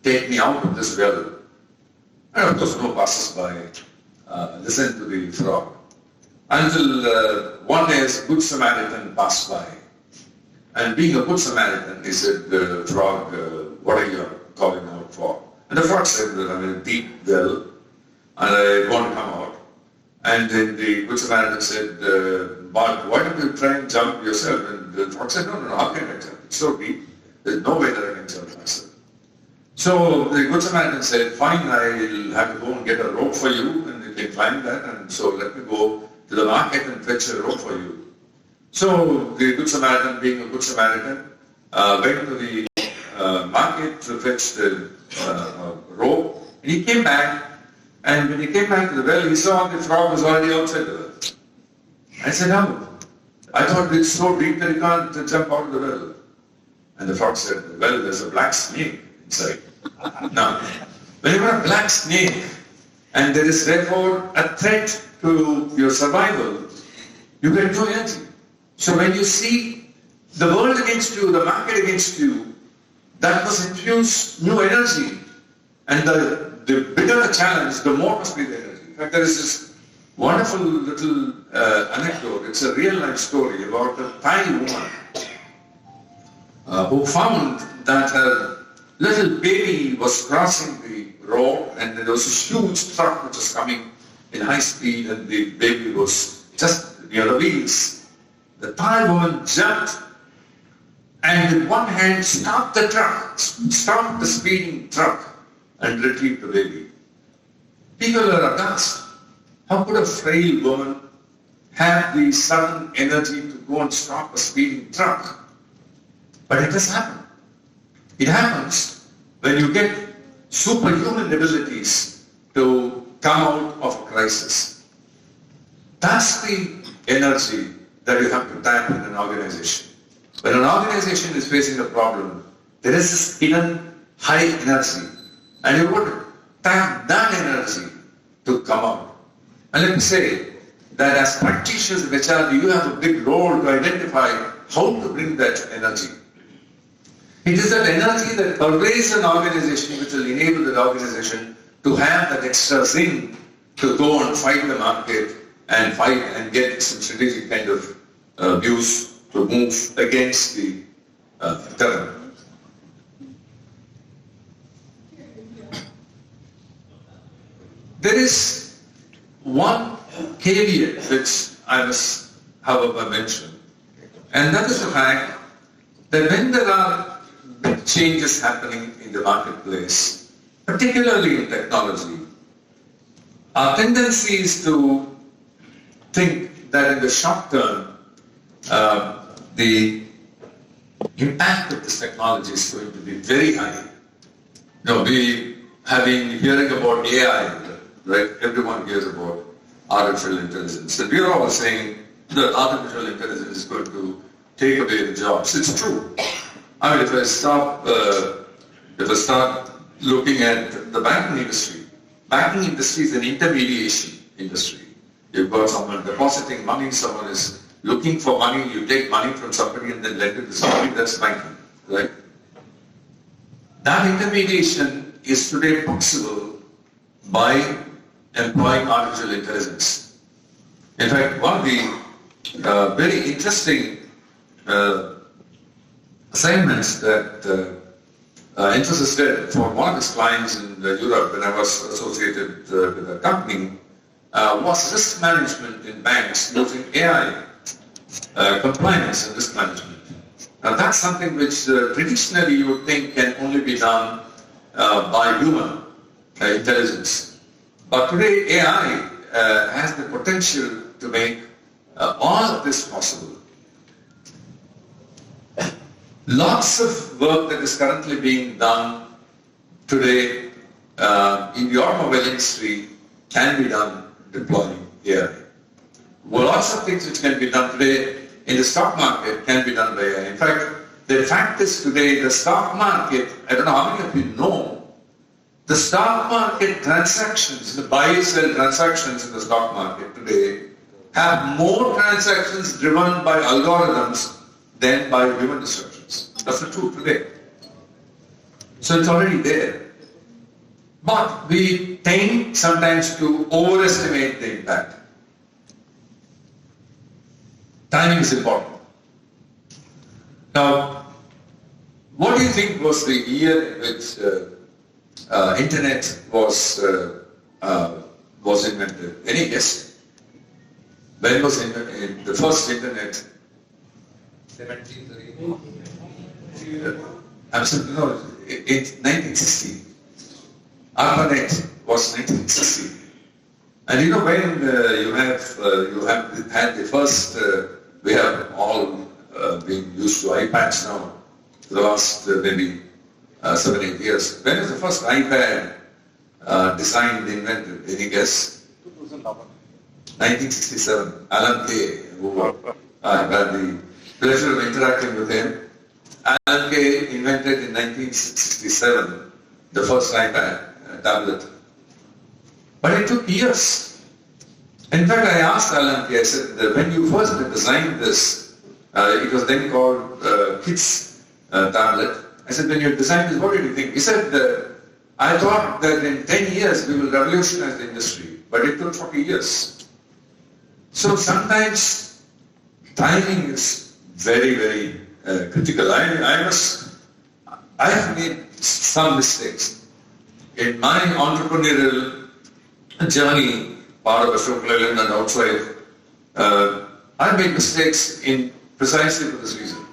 take me out of this well? And of course no passers-by listened to the frog. Until one day a good Samaritan passed by. And being a good Samaritan, he said, frog, what are you calling out for? And the frog said, I'm in a deep well and I want to come out. And then the good Samaritan said, but why don't you try and jump yourself? And the frog said, no, how can I jump? It's so deep. There's no way that I can jump myself. So the good Samaritan said, fine, I'll have to go and get a rope for you and you can climb that, and so let me go to the market and fetch a rope for you. So the good Samaritan, being a good Samaritan, went to the market to fetch the rope, and he came back, and when he came back to the well, he saw the frog was already outside the well. I said, no, I thought it's so deep that you can't jump out of the well. And the frog said, well, there's a black snake inside. Now, when you have a black snake, and there is therefore a threat to your survival, you get no energy. So when you see the world against you, the market against you, that must infuse new energy. And the bigger the challenge, the more must be the energy. In fact, there is this wonderful little anecdote. It's a real life story about a Thai woman who found that her little baby was crossing the road and there was a huge truck which was coming in high speed and the baby was just near the wheels. The Thai woman jumped and with one hand stopped the truck, stopped the speeding truck and retrieved the baby. People are aghast. How could a frail woman have the sudden energy to go and stop a speeding truck? But it does happen. It happens when you get superhuman abilities to come out of a crisis. That's the energy that you have to tap in an organization. When an organization is facing a problem, there is this hidden high energy, and you would tap that energy to come out. And let me say that as practitioners of HR, you have a big role to identify how to bring that energy. It is that energy that pervades an organization which will enable that organization to have that extra zing to go and fight the market and fight and get some strategic kind of views to move against the terror. There is one caveat which I must, however, mention, and that is the fact that when there are big changes happening in the marketplace, particularly in technology, our tendency is to think that in the short term, the impact of this technology is going to be very high. We have been hearing about AI, right? Everyone hears about artificial intelligence. And we are all saying that artificial intelligence is going to take away the jobs. It's true. I mean, if I start looking at the banking industry is an intermediation industry. You've got someone depositing money, someone is looking for money, you take money from somebody and then lend it to somebody, that's banking, right? That intermediation is today possible by employing artificial intelligence. In fact, one of the very interesting assignments that Infosys did for one of its clients in Europe when I was associated with a company was risk management in banks using AI, compliance and risk management. Now that's something which traditionally you would think can only be done by human intelligence. But today AI has the potential to make all of this possible. Lots of work that is currently being done today in the automobile industry can be done deploying AI. Well, lots of things which can be done today in the stock market can be done by AI. In fact, the fact is today the stock market, I don't know how many of you know, the stock market transactions, the buy-sell transactions in the stock market today have more transactions driven by algorithms than by human instructions. That's the truth today. So it's already there. But we tend sometimes to overestimate the impact. Timing is important. Now, what do you think was the year in which internet was invented? Any guess? When was the first internet? 1730. Absolutely no. It's 1960. ARPANET was 1960. And you know when you have had the first, we have all been used to iPads now for the last maybe 7-8 years. When was the first iPad designed, invented? Any guess? 1967. Alan Kay, who I had the pleasure of interacting with him. Alan Kay invented in 1967 the first iPad tablet. But it took years. In fact, I asked Alan Kay, I said, when you first designed this, it was then called Kids tablet. I said, when you designed this, what did you think? He said, I thought that in 10 years we will revolutionize the industry, but it took 40 years. So sometimes timing is very, very critical. I have made some mistakes. In my entrepreneurial journey, part of Ashok Leyland and outside, I made mistakes in precisely for this reason.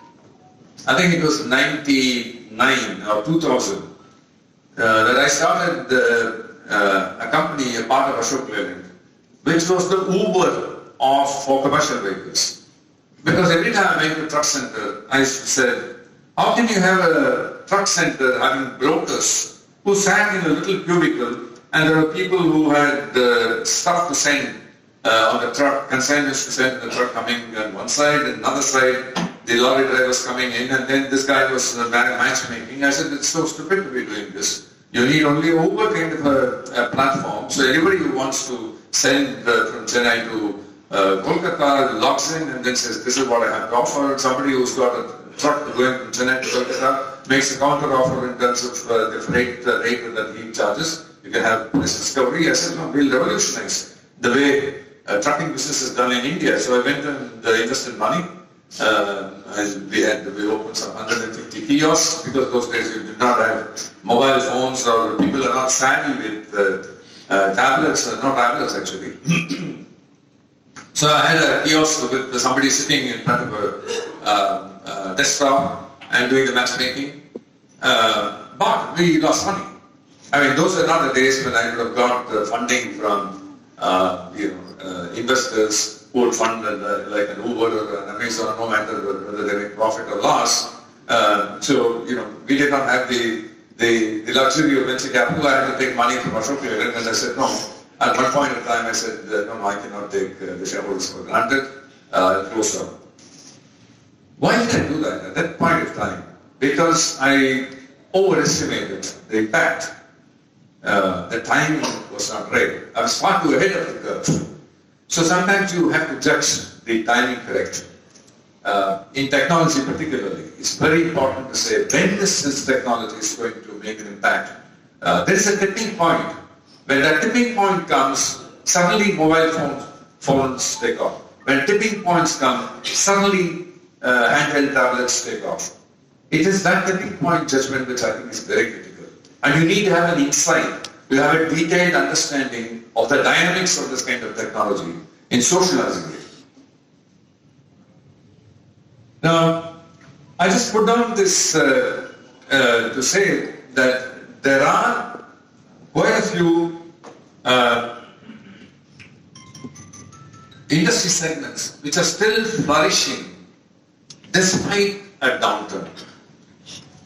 I think it was 99 or 2000 that I started a company, a part of Ashok Leyland, which was the Uber for commercial vehicles. Because every time I went to a truck center, I said, how can you have a truck center having brokers who sat in a little cubicle and there were people who had stuff to send on the truck, consignments to send on the truck coming on one side and another side, the lorry drivers coming in, and then this guy was matchmaking. I said, it's so stupid to be doing this. You need only a Uber kind of a platform. So anybody who wants to send from Chennai to Kolkata logs in and then says, this is what I have to offer. Somebody who's got a truck going from Chennai to Kolkata makes a counter offer in terms of the rate that he charges. You can have price discovery. I said, no, we'll revolutionize the way trucking business is done in India. So I went and invested money. And we opened some 150 kiosks because those days we did not have mobile phones or people are not savvy with tablets, not tablets actually. So I had a kiosk with somebody sitting in front of a desktop and doing the matchmaking. But we lost money. I mean, those are not the days when I would have got funding from investors who would fund like an Uber or an Amazon, no matter whether they make profit or loss. So we did not have the luxury of venture capital. I had to take money from Ashok Leyland, and I said no. At one point in time, I said no, I cannot take the shareholders for granted. I'll close down. Why did I do that at that point of time? Because I overestimated the impact. The timing was not right. I was far too ahead of the curve. So sometimes you have to judge the timing correct. In technology particularly, it's very important to say when this technology is going to make an impact. There is a tipping point. When that tipping point comes, suddenly mobile phones take off. When tipping points come, suddenly handheld tablets take off. It is that tipping point judgment which I think is very critical. And you need to have an insight, you have a detailed understanding of the dynamics of this kind of technology in socializing it. Now, I just put down this to say that there are quite a few industry segments which are still flourishing despite a downturn.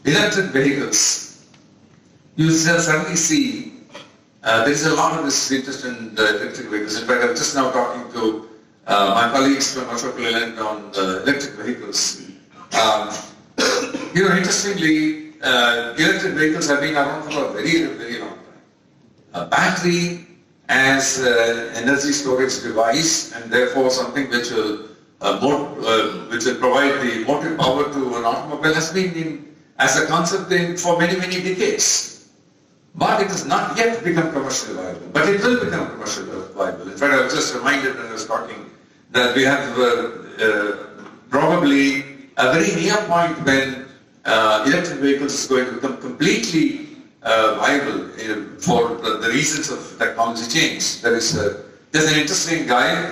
Electric vehicles. You certainly see there is a lot of this interest in electric vehicles. In fact, I was just now talking to my colleagues from Ashok Leyland on electric vehicles. Interestingly, electric vehicles have been around for a very, very long time. Battery as energy storage device, and therefore something which will provide the motive power to an automobile has been as a concept for many, many decades. But it has not yet become commercially viable. But it will become commercially viable. In fact, I was just reminded when I was talking that we have probably a very near point when electric vehicles is going to become completely viable for the reasons of technology change. There's an interesting guy.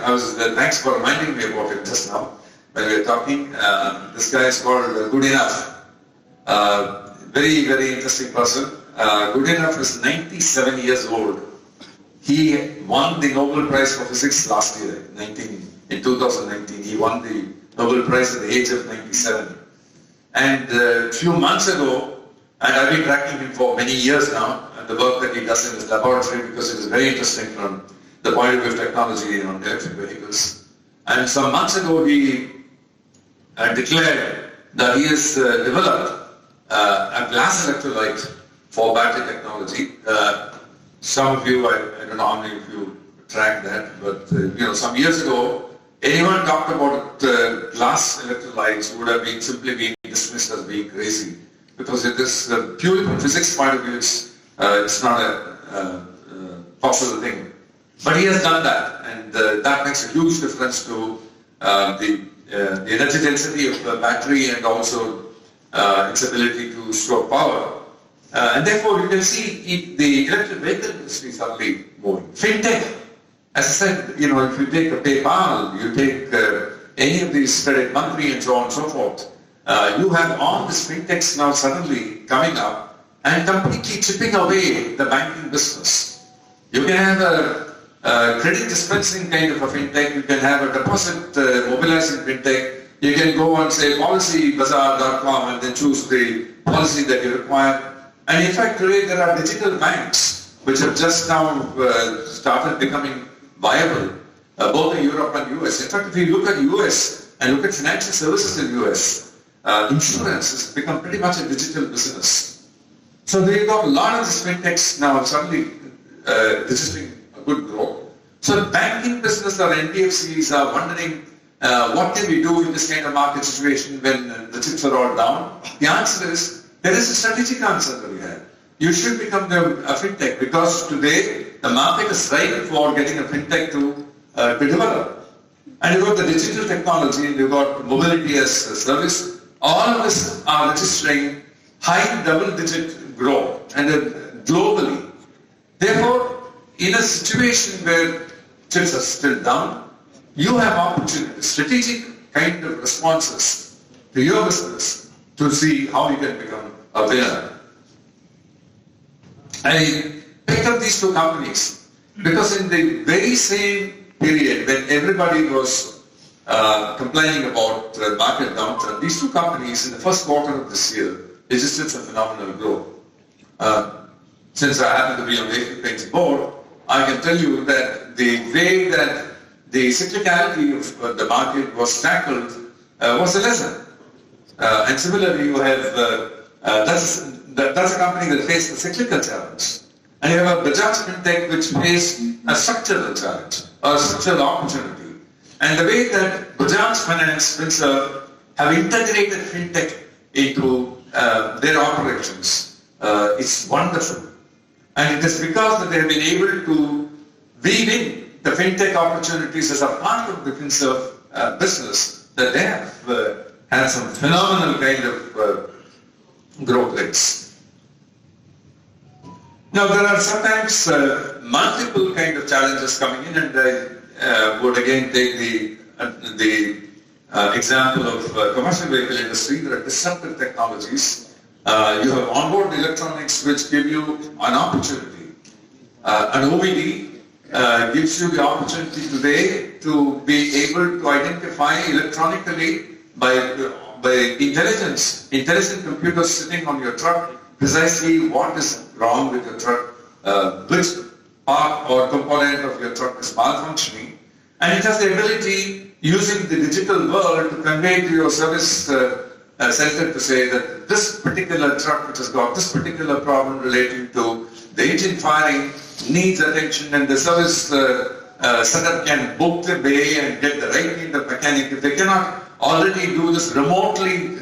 Thanks for reminding me about it just now when we were talking. This guy is called Good Enough. Very, very interesting person. Good Enough is 97 years old. He won the Nobel Prize for Physics last year, in 2019. He won the Nobel Prize at the age of 97. And a few months ago, and I've been tracking him for many years now, and the work that he does in his laboratory, because it is very interesting from the point of view of technology on electric vehicles. And some months ago, he declared that he has developed a glass electrolyte for battery technology. Some of you, I don't know how many of you track that, but some years ago, anyone talked about glass electrolytes would have been simply being dismissed as being crazy, because it is purely from physics point of view, it's not a possible thing. But he has done that, and that makes a huge difference to the energy density of the battery and also its ability to store power. And therefore, you can see the electric vehicle industry is suddenly moving. Fintech, as I said, if you take a PayPal, you take any of these credit monthly and so on and so forth, you have all these fintechs now suddenly coming up and completely chipping away the banking business. You can have a credit dispensing kind of a fintech, you can have a deposit mobilizing fintech, you can go and say policybazaar.com and then choose the policy that you require. And in fact, today there are digital banks which have just now started becoming viable, both in Europe and US. In fact, if you look at US and look at financial services in US, insurance has become pretty much a digital business. So they've got a lot of these fintechs now suddenly registering a good growth. So banking business or NBFCs are wondering what can we do in this kind of market situation when the chips are all down? The answer is, there is a strategic answer that we have. You should become a fintech, because today the market is ripe for getting a fintech to develop. And you've got the digital technology and you've got mobility as a service. All of this are registering high double-digit growth and globally. Therefore, in a situation where chips are still down, you have opportunities, strategic kind of responses to your business to see how you can become a winner. I picked up these two companies because in the very same period when everybody was complaining about market downturn, these two companies in the first quarter of this year registered some phenomenal growth. Since I happen to be on the Asian Paints board, I can tell you that the way that the cyclicality of the market was tackled was a lesson. And similarly, you have that's a company that faced a cyclical challenge. And you have a Bajaj Fintech which faced a structural challenge or a structural opportunity. And the way that Bajaj Finance, Finserv have integrated Fintech into their operations is wonderful. And it is because that they have been able to weave in the Fintech opportunities as a part of the Finserv business that they have had some phenomenal kind of growth rates. Now there are sometimes multiple kind of challenges coming in, and I would again take the example of commercial vehicle industry. There are disruptive technologies. You have onboard electronics which give you an opportunity. An OBD gives you the opportunity today to be able to identify electronically by intelligent computers sitting on your truck, precisely what is wrong with your truck, which part or component of your truck is malfunctioning, and it has the ability, using the digital world, to convey to your service center to say that this particular truck which has got this particular problem relating to the engine firing needs attention and the service setup can book the bay and get the right kind of mechanic. If they cannot already do this remotely,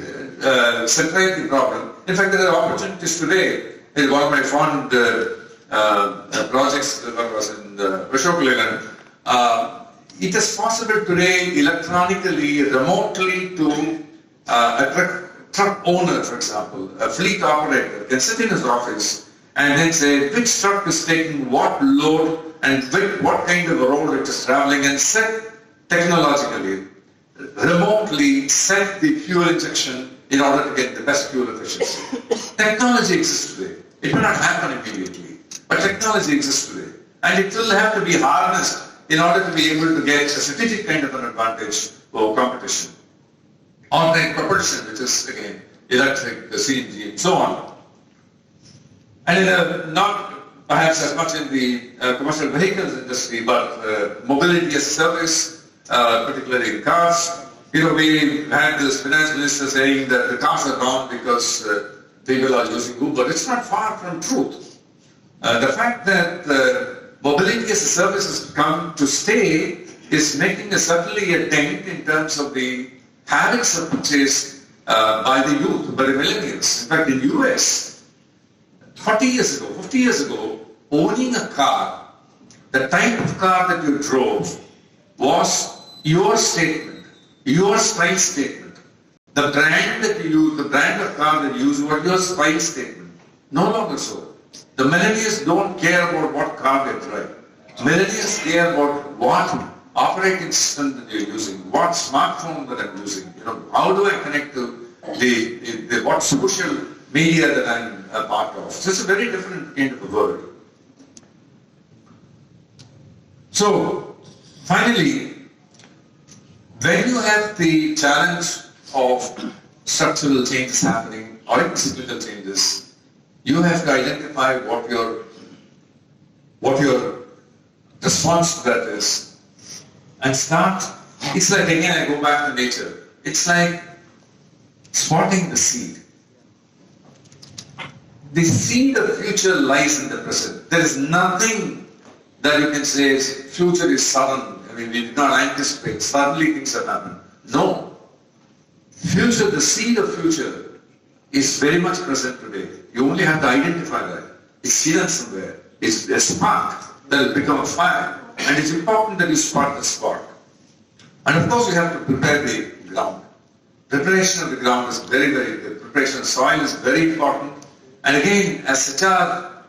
separate the problem. In fact, there are opportunities today. In one of my fond projects that was in Ashok Leyland, it is possible today electronically, remotely to a truck owner, for example, a fleet operator can sit in his office and then say which truck is taking what load and what kind of a road it is traveling, and set technologically, remotely set the fuel injection in order to get the best fuel efficiency. Technology exists today. It may not happen immediately, but technology exists today. And it will have to be harnessed in order to be able to get a strategic kind of an advantage over competition. On-time propulsion, which is again electric, CNG, and so on. And not perhaps as much in the commercial vehicles industry, but mobility as a service, particularly in cars. You know, we had this finance minister saying that the cars are gone because people are using Uber. It's not far from truth. The fact that mobility as a service has come to stay is making certainly a dent in terms of the habits of purchase by the youth, by the millennials. In fact, in the US, 40 years ago, 50 years ago, owning a car, the type of car that you drove was your statement, your style statement. The brand that you use, the brand of car that you use was your style statement. No longer so. The millennials don't care about what car they drive. Millennials care about what operating system that you're using, what smartphone that I'm using. You know, how do I connect to the what social media that I'm a part of. So it's a very different kind of a world. So finally, when you have the challenge of structural changes happening or even cyclical changes, you have to identify what your response to that is and start. It's like, again, I go back to nature. It's like spotting the seed. The seed of future lies in the present. There is nothing that you can say is future is sudden. I mean, we did not anticipate. Suddenly things have happened. No. Future, the seed of future is very much present today. You only have to identify that. It's hidden somewhere. It's a spark that will become a fire. And it's important that you spot the spark. And of course, you have to prepare the ground. Preparation of the ground is very, very good. Preparation of soil is very important. And again, as HR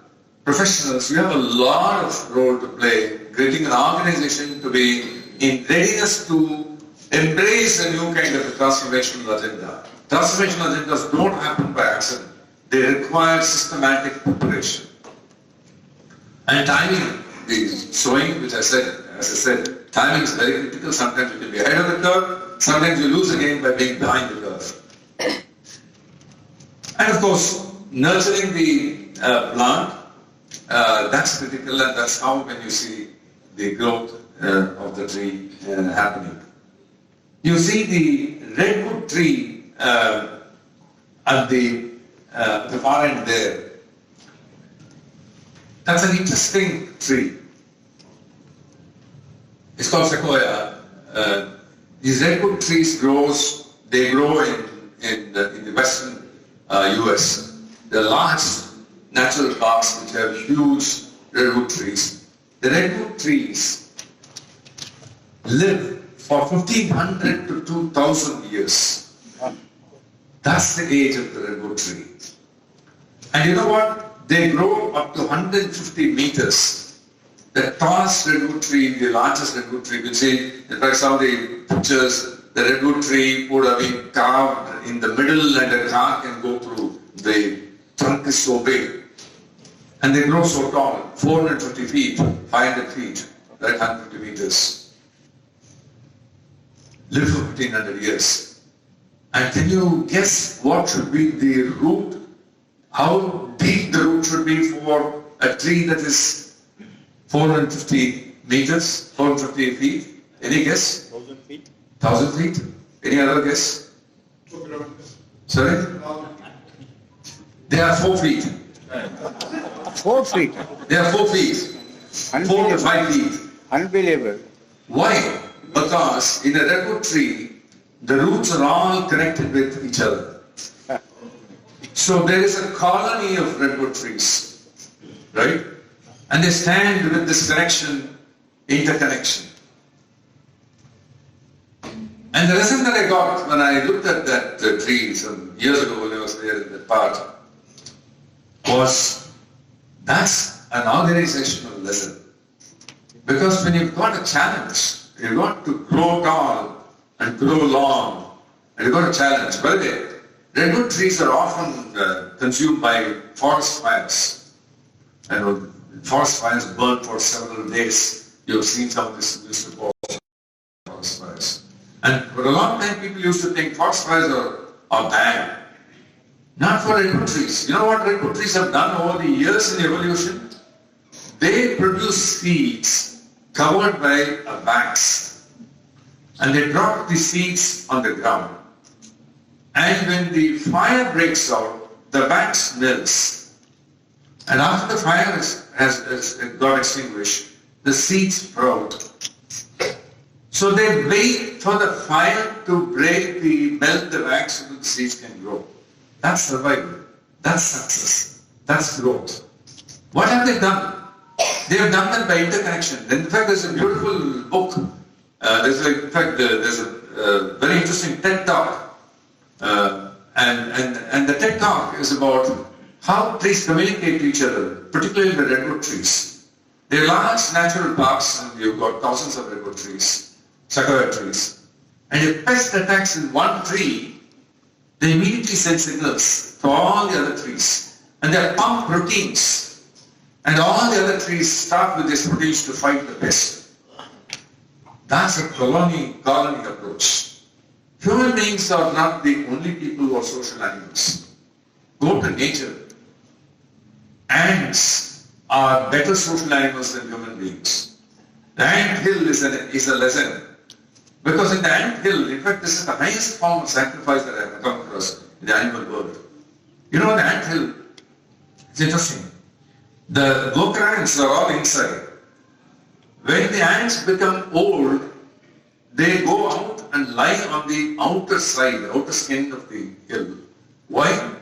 professionals, we have a lot of role to play, creating an organization to be in readiness to embrace a new kind of a transformational agenda. Transformational agendas don't happen by accident. They require systematic preparation. And timing, the sowing, which as I said, timing is very critical. Sometimes you can be ahead of the curve, sometimes you lose again by being behind the curve. And of course, nurturing the plant, that's critical, and that's how when you see the growth of the tree happening. You see the redwood tree at the far end there. That's an interesting tree. It's called sequoia. These redwood trees grow in the western US. They're large natural parks which have huge redwood trees. The redwood trees live for 1500 to 2000 years. That's the age of the redwood tree. And you know what? They grow up to 150 meters. The tallest redwood tree, the largest redwood tree, you can see, in fact, some of the pictures, the redwood tree would have been carved in the middle and a car can go through. The trunk is so big. And they grow so tall, 450 feet, 500 feet, right, 150 meters. Live for 1500 years. And can you guess what should be the root? How deep the root should be for a tree that is 450 meters, 450 feet? Any guess? 1,000 feet. 1,000 feet? Any other guess? 2 kilometers. Sorry? They are 4 feet. 4 feet. They are 4 feet. 4 to 5 feet. Unbelievable. Why? Because in a redwood tree, the roots are all connected with each other. So there is a colony of redwood trees, right? And they stand with this connection, interconnection. And the lesson that I got when I looked at that tree some years ago when I was there in that part was that's an organizational lesson. Because when you've got a challenge, you've got to grow tall and grow long, and you've got a challenge. By the way, redwood trees are often consumed by forest fires. And forest fires burn for several days. You've seen some of this news reports of forest fires. And for a long time, people used to think forest fires are bad. Not for redwood trees. You know what redwood trees have done over the years in evolution? They produce seeds covered by a wax, and they drop the seeds on the ground. And when the fire breaks out, the wax melts. And after the fire has got extinguished, the seeds sprout. So they wait for the fire to melt the wax so that the seeds can grow. That's survival. That's success. That's growth. What have they done? They have done that by interconnection. In fact, there's a beautiful book. There's a very interesting TED Talk. And the TED Talk is about how trees communicate to each other, particularly the redwood trees. They're large natural parks, and you've got thousands of redwood trees, sequoia trees. And if pest attacks in one tree, they immediately send signals to all the other trees. And they pump proteins. And all the other trees start with these proteins to fight the pest. That's a colony approach. Human beings are not the only people who are social animals. Go to nature. Ants are better social animals than human beings. The ant hill is a lesson. Because in the ant hill, in fact, this is the highest form of sacrifice that I have come across in the animal world. You know, the ant hill, it's interesting. The worker ants are all inside. When the ants become old, they go out and lie on the outer side, the outer skin of the hill. Why?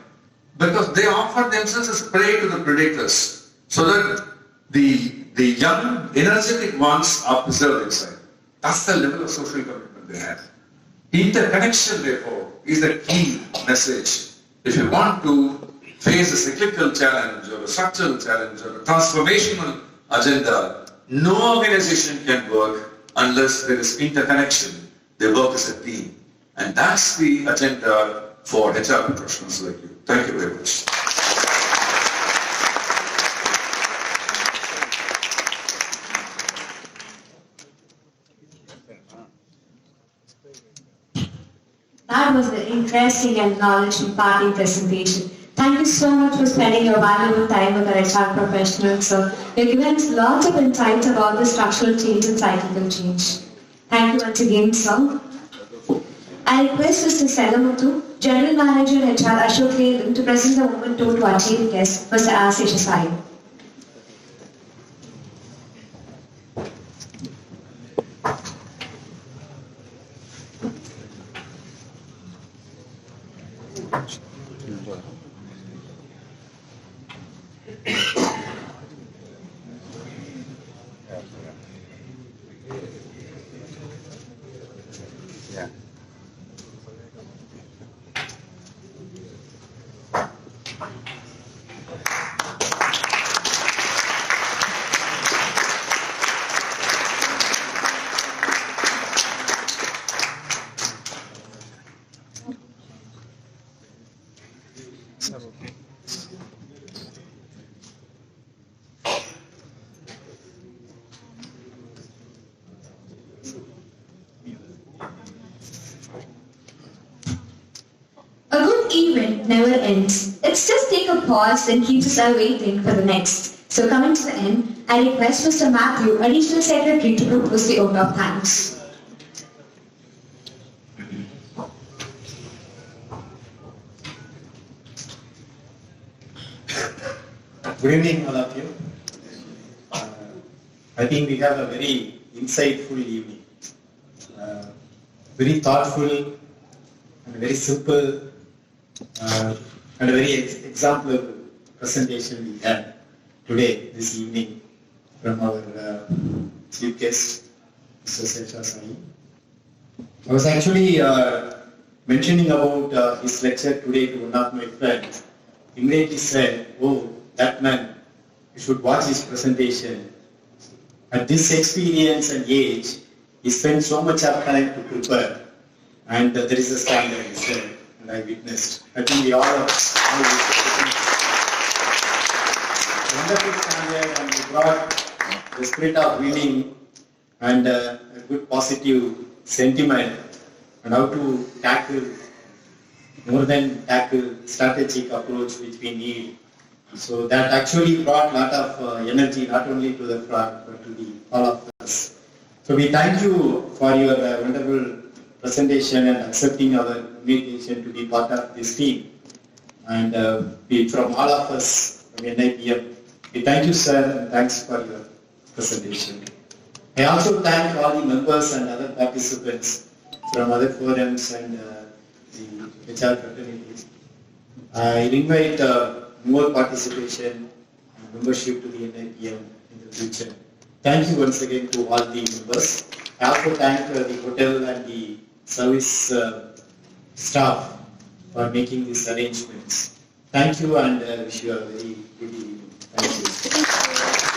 Because they offer themselves as prey to the predators, so that the young, energetic ones are preserved inside. That's the level of social commitment they have. Interconnection, therefore, is the key message. If you want to face a cyclical challenge or a structural challenge or a transformational agenda, no organization can work unless there is interconnection. They work as a team. And that's the agenda for HR professionals like you. Thank you very much. That was an interesting and knowledge-imparting presentation. Thank you so much for spending your valuable time with our HR professionals. So you've given us lots of insights about the structural change and cyclical change. Thank you once again, sir. I request Mr. Selamuthu, General Manager HR Ashok Leyland, to present the moment to our chief guest, Mr. R. Seshasayam. A good event never ends. It's just take a pause and keeps us all waiting for the next. So coming to the end, I request Mr. Matthew, Additional Secretary, to propose the vote of thanks. Good evening, all of you. I think we have a very insightful evening. Very thoughtful and very simple and a very exemplary presentation we had today, this evening, from our chief guest, Mr. Sesha Sai. I was actually mentioning about his lecture today to one of my friends. Immediately said, "Oh, that man, you should watch his presentation. At this experience and age, he spent so much of time to prepare, and there is a standard," he said, and I witnessed. I think we all have wonderful standard, and we brought the spirit of winning and a good positive sentiment, and how to tackle, more than tackle, strategic approach which we need. So that actually brought a lot of energy, not only to the front, but to all of us. So we thank you for your wonderful presentation and accepting our invitation to be part of this team. And from all of us from NIPM, we thank you, sir, and thanks for your presentation. I also thank all the members and other participants from other forums and the HR fraternities. I invite more participation and membership to the NIPM in the future. Thank you once again to all the members. I also thank the hotel and the service staff for making these arrangements. Thank you, and wish you a very good evening. Thank you.